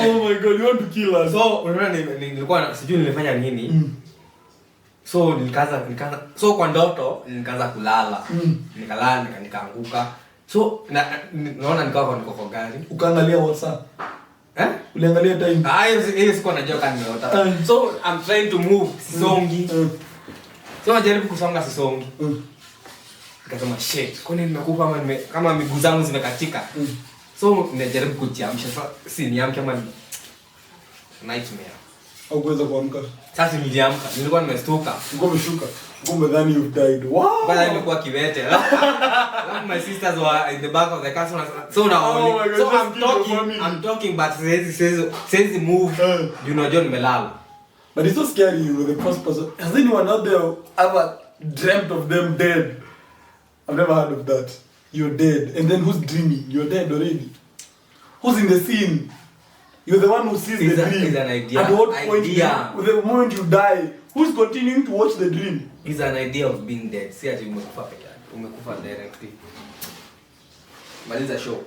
Oh my God, you want to kill us. So, unaona nilikuwa sijui nilifanya nini. So nikaanza so kwa ndoto nikaanza kulala. Nikalala nikaanguka. So naona nikawa kwa gari. Ukaangalia WhatsApp. Uliangalia time. Hiyo sikuwa najua kama nimeota. So I'm trying to move sisongi. So najaribu kusonga sisongi. Nikasema shit, kwani nimekufa ama kama miguu zangu zimekatika. So najaribu kujiamsha. Si niamke ama nightmare. Au kuweza kuamka. Sasa niliamka, nilikuwa nimestuka. Ulikuwa umeshuka. Ulikuwa umedhani you've died. Wow. Bado nilikuwa kiwete. My sisters were in the back of the car, so now Oh my God, so just I'm talking but says move. You know John melala. But it's so scary, you know, the first person. Has anyone out there ever dreamt of them dead? I've never heard of that. You're dead. And then who's dreaming? You're dead already. Who's in the scene? You're the one who sees the dream. It's an idea. At what point, the moment you die, who's continuing to watch the dream? It's an idea of being dead. See ati umekufa peke yake. Umekufa directly. Maliza show.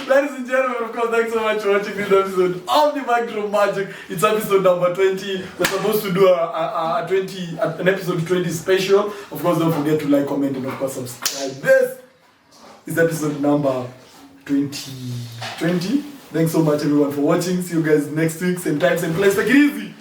Ladies and gentlemen, of course, thanks so much for watching this episode of the MICDROP Magic. It's episode number 20. We're supposed to do an episode 20 special. Of course, don't forget to like, comment, and of course, subscribe. This is episode number 20. Thanks so much, everyone, for watching. See you guys next week, same time, same place. Take it easy.